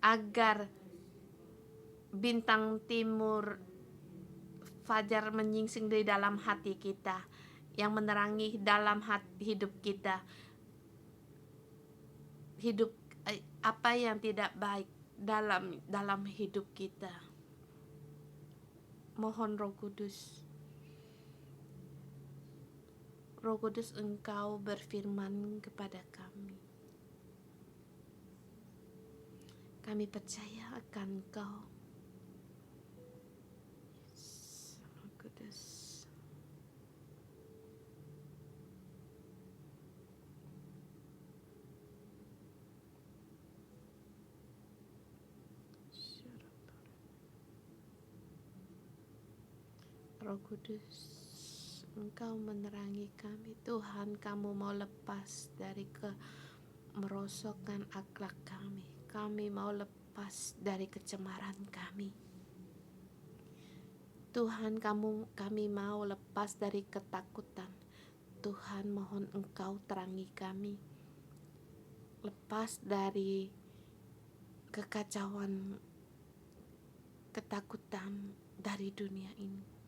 agar bintang timur fajar menyingsing di dalam hati kita, yang menerangi dalam hidup kita, hidup apa yang tidak baik dalam hidup kita. Mohon Roh Kudus. Roh Kudus, Engkau berfirman kepada kami. Kami percaya akan Engkau. Yes, Roh Kudus. Roh Kudus, Engkau menerangi kami. Tuhan, Kamu mau lepas dari merosokkan akhlak kami. Kami mau lepas dari kecemaran kami. Tuhan, kami mau lepas dari ketakutan. Tuhan, mohon Engkau terangi kami. Lepas dari kekacauan, ketakutan dari dunia ini.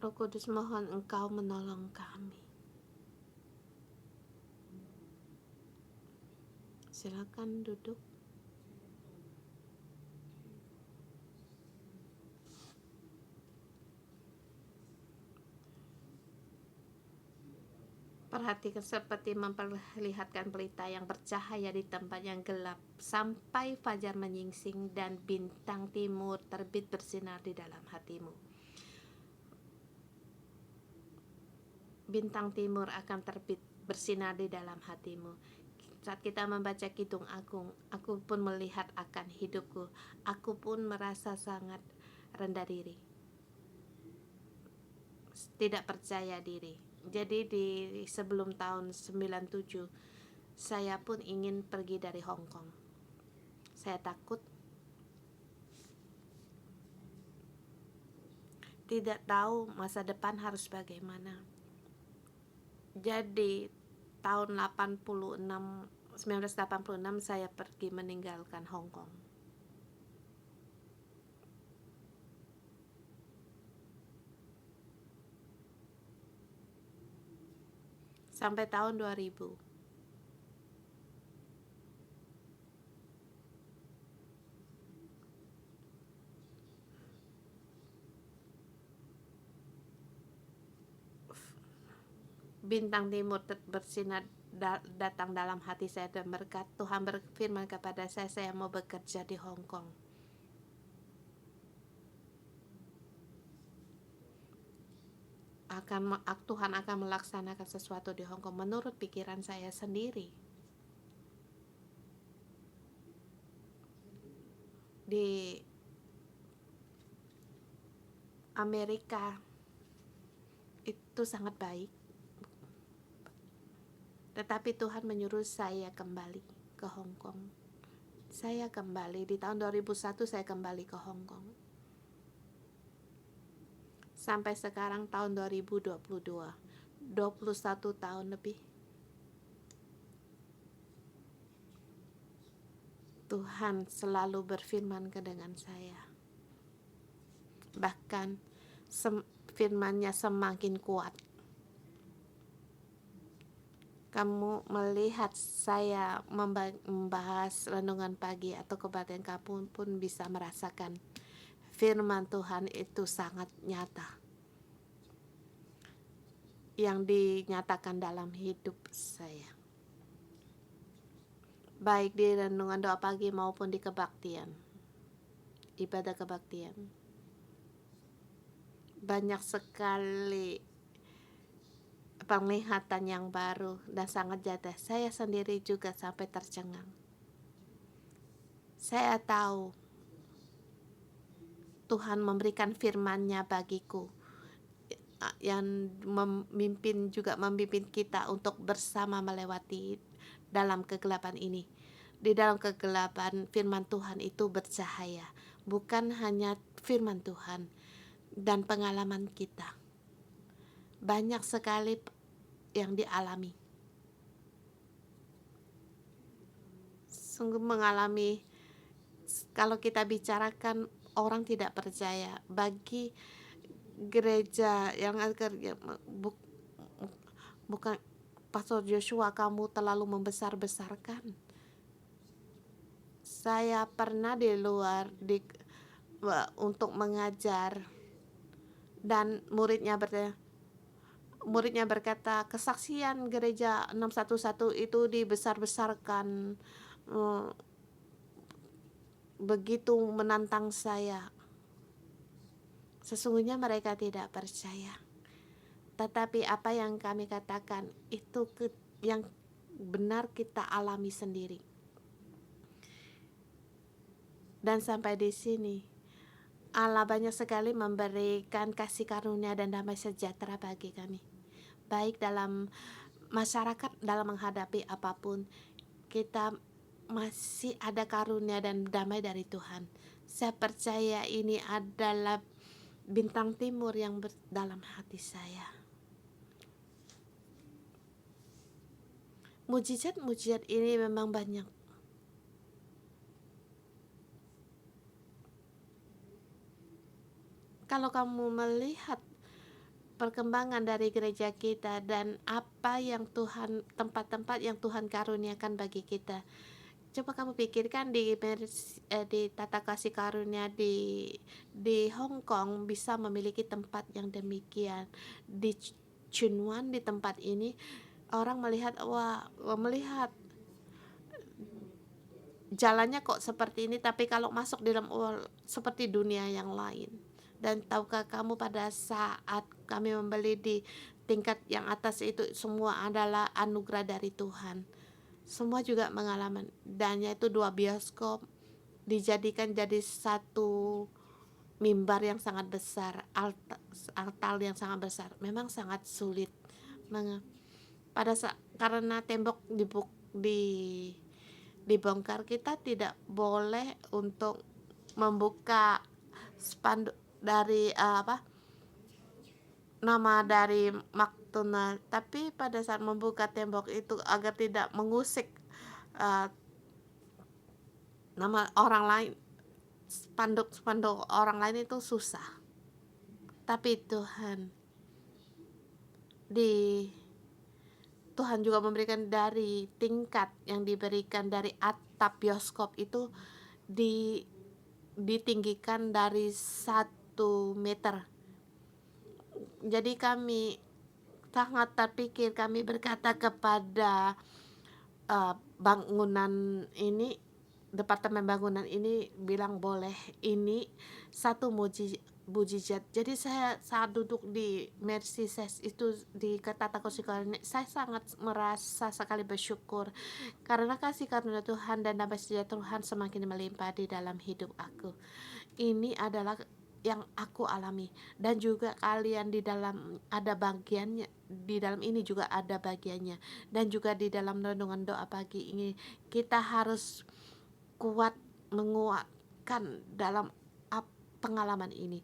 Roh Kudus, mohon Engkau menolong kami. Silakan duduk. Perhatikan seperti memperlihatkan pelita yang bercahaya di tempat yang gelap sampai fajar menyingsing dan bintang timur terbit bersinar di dalam hatimu. Bintang timur akan terbit bersinar di dalam hatimu. Saat kita membaca Kidung Agung, aku pun melihat akan hidupku. Aku pun merasa sangat rendah diri, tidak percaya diri. Jadi di sebelum tahun 97, saya pun ingin pergi dari Hong Kong. Saya takut, tidak tahu masa depan harus bagaimana. Jadi tahun 1986 saya pergi meninggalkan Hong Kong. Sampai tahun 2000. Bintang timur bersinar datang dalam hati saya dan berkat Tuhan berfirman kepada saya mau bekerja di Hong Kong. Tuhan akan melaksanakan sesuatu di Hong Kong menurut pikiran saya sendiri. Di Amerika itu sangat baik, tetapi Tuhan menyuruh saya kembali ke Hong Kong. Saya kembali di tahun 2001, saya kembali ke Hong Kong. Sampai sekarang tahun 2022, 21 tahun lebih. Tuhan selalu berfirman dengan saya. Bahkan firman-Nya semakin kuat. Kamu melihat saya membahas renungan pagi atau kebaktian, kamu pun bisa merasakan firman Tuhan itu sangat nyata yang dinyatakan dalam hidup saya, baik di renungan doa pagi maupun di kebaktian, ibadah kebaktian. Banyak sekali penglihatan yang baru dan sangat nyata. Saya sendiri juga sampai tercengang. Saya tahu Tuhan memberikan firman-Nya bagiku yang memimpin kita untuk bersama melewati dalam kegelapan ini. Di dalam kegelapan, firman Tuhan itu bercahaya. Bukan hanya firman Tuhan dan pengalaman kita. Banyak sekali yang dialami. Sungguh mengalami, kalau kita bicarakan orang tidak percaya. Bagi gereja yang bukan Pastor Joshua, kamu terlalu membesar-besarkan. Saya pernah di luar untuk mengajar dan muridnya berkata kesaksian gereja 611 itu dibesar-besarkan. Begitu menantang saya. Sesungguhnya mereka tidak percaya. Tetapi apa yang kami katakan itu yang benar kita alami sendiri. Dan sampai di sini Allah banyak sekali memberikan kasih karunia dan damai sejahtera bagi kami. Baik dalam masyarakat, dalam menghadapi apapun, kita masih ada karunia dan damai dari Tuhan. Saya percaya ini adalah bintang timur yang dalam hati saya. Mujizat-mujizat ini memang banyak. Kalau kamu melihat perkembangan dari gereja kita dan apa yang tempat-tempat yang Tuhan karuniakan bagi kita. Coba kamu pikirkan di tata kasih karunia di Hong Kong bisa memiliki tempat yang demikian. Di Chunwan, di tempat ini orang melihat jalannya kok seperti ini, tapi kalau masuk di dalam seperti dunia yang lain. Dan tahukah kamu pada saat kami membeli di tingkat yang atas itu semua adalah anugerah dari Tuhan. Semua juga mengalami, dan yaitu 2 bioskop dijadikan jadi satu mimbar yang sangat besar, altar yang sangat besar. Memang sangat sulit karena tembok dibongkar. Kita tidak boleh untuk membuka spanduk dari nama dari McDonald, tapi pada saat membuka tembok itu agar tidak mengusik nama orang lain, spanduk orang lain itu susah. Tapi Tuhan juga memberikan dari tingkat yang diberikan dari atap bioskop itu ditinggikan dari 1 meter. Jadi kami sangat terpikir, kami berkata kepada bangunan ini, departemen bangunan ini bilang boleh ini satu mujizat. Jadi saya saat duduk di Mercy itu di tata kasih karunia, saya sangat merasa sekali bersyukur karena kasih karunia Tuhan dan damai sejahtera Tuhan semakin melimpah di dalam hidup aku. Ini adalah yang aku alami, dan juga kalian di dalam ada bagiannya, di dalam ini juga ada bagiannya, dan juga di dalam renungan doa pagi ini kita harus kuat menguatkan dalam pengalaman ini.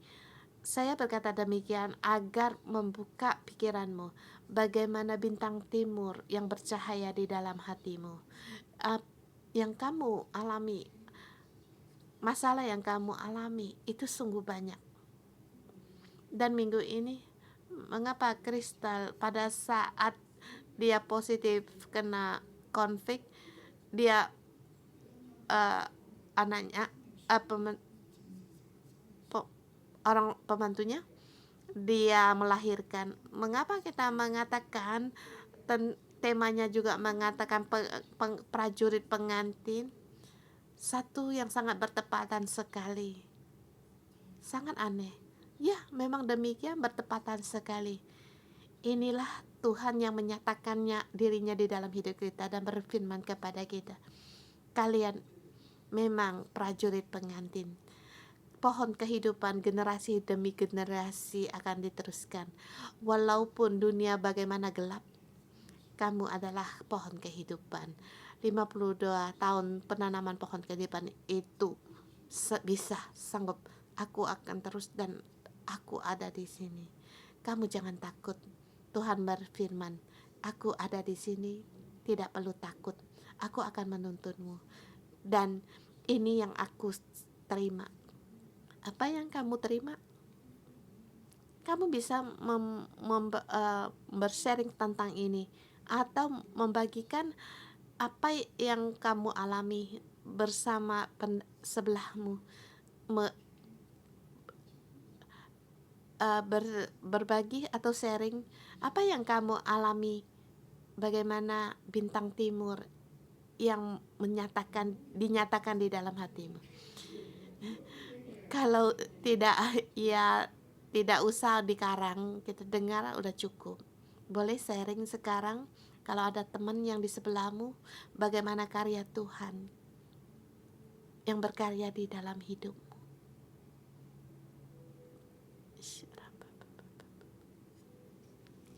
Saya berkata demikian agar membuka pikiranmu bagaimana bintang timur yang bercahaya di dalam hatimu. Yang kamu alami, masalah yang kamu alami itu sungguh banyak. Dan minggu ini mengapa Kristal pada saat dia positif kena konflik, dia anaknya orang pembantunya dia melahirkan. Mengapa kita mengatakan temanya juga mengatakan prajurit pengantin? Satu yang sangat bertepatan sekali. Sangat aneh. Ya, memang demikian, bertepatan sekali. Inilah Tuhan yang menyatakannya dirinya di dalam hidup kita dan berfirman kepada kita. Kalian memang prajurit pengantin. Pohon kehidupan generasi demi generasi akan diteruskan. Walaupun dunia bagaimana gelap, kamu adalah pohon kehidupan. 52 tahun penanaman pohon kehidupan itu bisa, sanggup. Aku akan terus dan aku ada di sini. Kamu jangan takut. Tuhan berfirman, aku ada di sini, tidak perlu takut. Aku akan menuntunmu. Dan ini yang aku terima. Apa yang kamu terima? Kamu bisa bersharing tentang ini atau membagikan apa yang kamu alami bersama sebelahmu. Berbagi atau sharing apa yang kamu alami, bagaimana bintang timur yang dinyatakan di dalam hatimu. Kalau tidak, ya tidak usah dikarang, kita dengar udah cukup. Boleh sharing sekarang kalau ada teman yang di sebelahmu, bagaimana karya Tuhan yang berkarya di dalam hidupmu.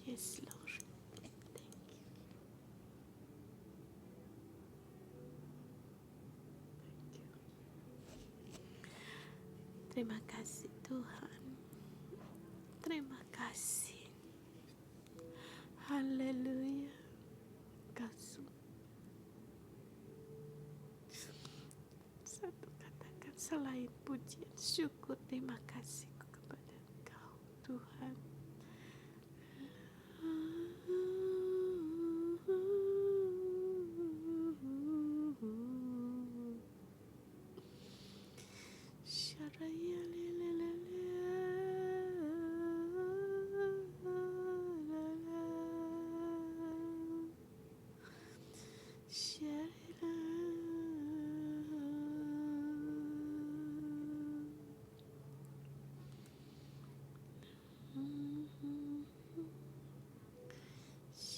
Yes, Lord. Thank you. Terima kasih Tuhan. Terima kasih. Haleluya. Kasih. Satu katakan selain pujian syukur, terima kasihku kepada Engkau Tuhan.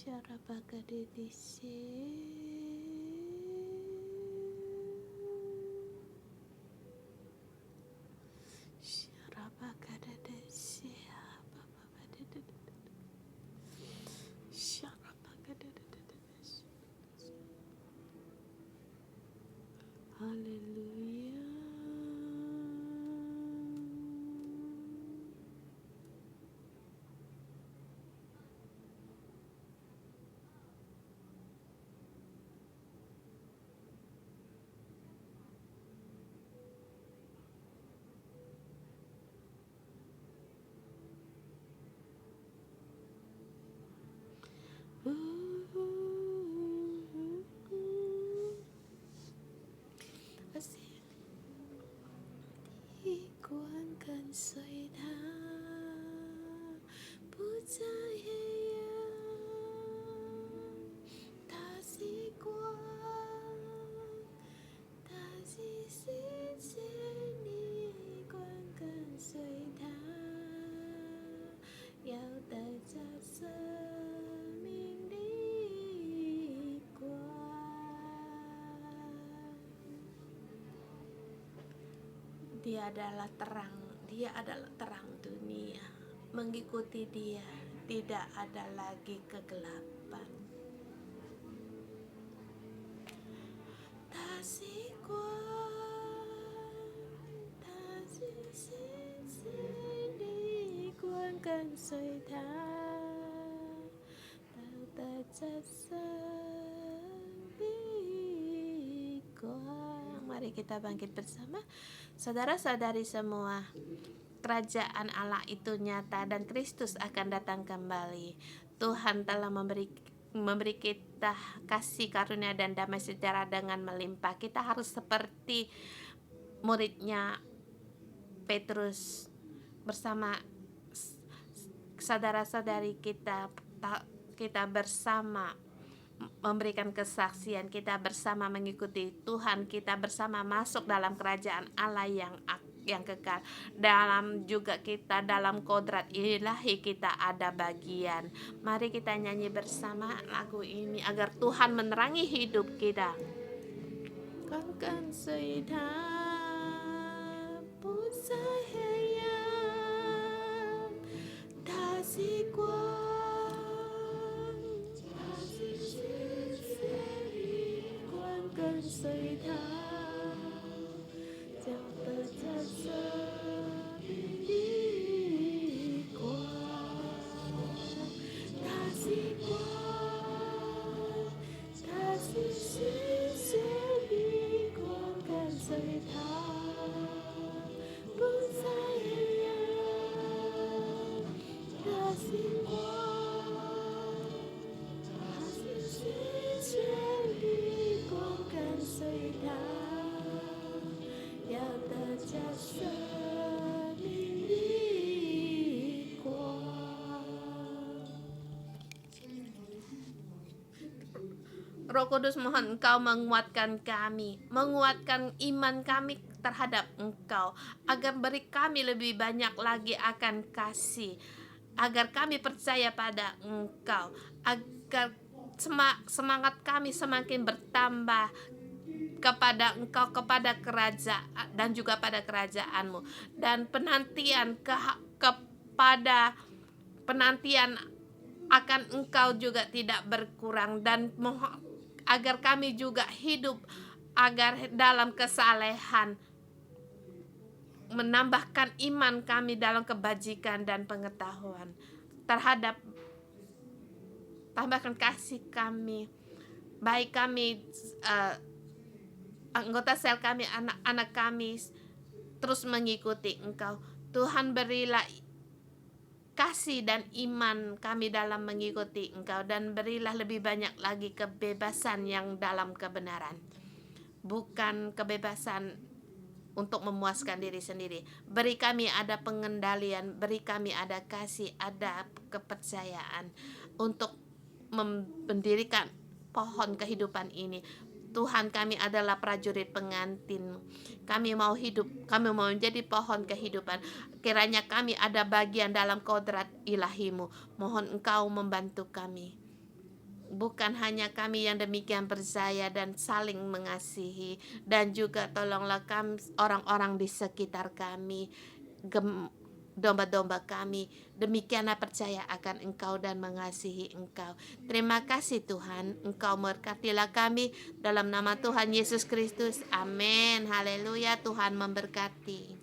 Syarabagadidisi. Syarabagadidisi. Syarabagadidisi. Haleluya. Así 一贯跟随他，不再黑暗。他习惯，他是世界，你一贯跟随他，要带着生命的光。Dia adalah terang, dia adalah terang dunia. Mengikuti dia, tidak ada lagi kegelapan. Ta sĩ quan, ta sĩ đi quan cần xoay tha, tạo ta chất sebiquang. Mari kita bangkit bersama. Saudara-saudari semua, kerajaan Allah itu nyata dan Kristus akan datang kembali. Tuhan telah memberi kita kasih karunia dan damai sejahtera dengan melimpah. Kita harus seperti muridnya Petrus bersama saudara-saudari kita bersama memberikan kesaksian, kita bersama mengikuti Tuhan, kita bersama masuk dalam kerajaan Allah yang kekal. Dalam kodrat ilahi kita ada bagian. Mari kita nyanyi bersama lagu ini agar Tuhan menerangi hidup kita. Kan sudah pusai hayam, kasih kuat.跟随他，叫得这生命的光，他是光，他是世界的光，跟随他，不再黑暗，他是光，他是世界的光。跟随他，要得着生命的光。Roh Kudus, mohon Engkau menguatkan kami, menguatkan iman kami terhadap Engkau, agar beri kami lebih banyak lagi akan kasih, agar kami percaya pada Engkau, agar semangat kami semakin bertambah kepada Engkau, kepada kerajaan dan juga pada kerajaan-Mu, dan penantian kepada penantian akan Engkau juga tidak berkurang, dan mohon agar kami juga hidup agar dalam kesalehan, menambahkan iman kami dalam kebajikan dan pengetahuan terhadap. Tambahkan kasih kami, baik kami, anggota sel kami, anak-anak kami, terus mengikuti Engkau. Tuhan, berilah kasih dan iman kami dalam mengikuti Engkau, dan berilah lebih banyak lagi kebebasan yang dalam kebenaran, bukan kebebasan untuk memuaskan diri sendiri. Beri kami ada pengendalian, beri kami ada kasih, ada kepercayaan untuk mendirikan pohon kehidupan ini. Tuhan, kami adalah prajurit pengantin. Kami mau hidup, kami mau menjadi pohon kehidupan. Kiranya kami ada bagian dalam kodrat ilahi-Mu. Mohon Engkau membantu kami. bukan hanya kami yang demikian percaya dan saling mengasihi, dan juga tolonglah kami, orang-orang di sekitar kami, gem- domba-domba kami, demikianlah percaya akan Engkau dan mengasihi Engkau. Terima kasih Tuhan, Engkau memberkatilah kami dalam nama Tuhan Yesus Kristus. Amin. Haleluya, Tuhan memberkati.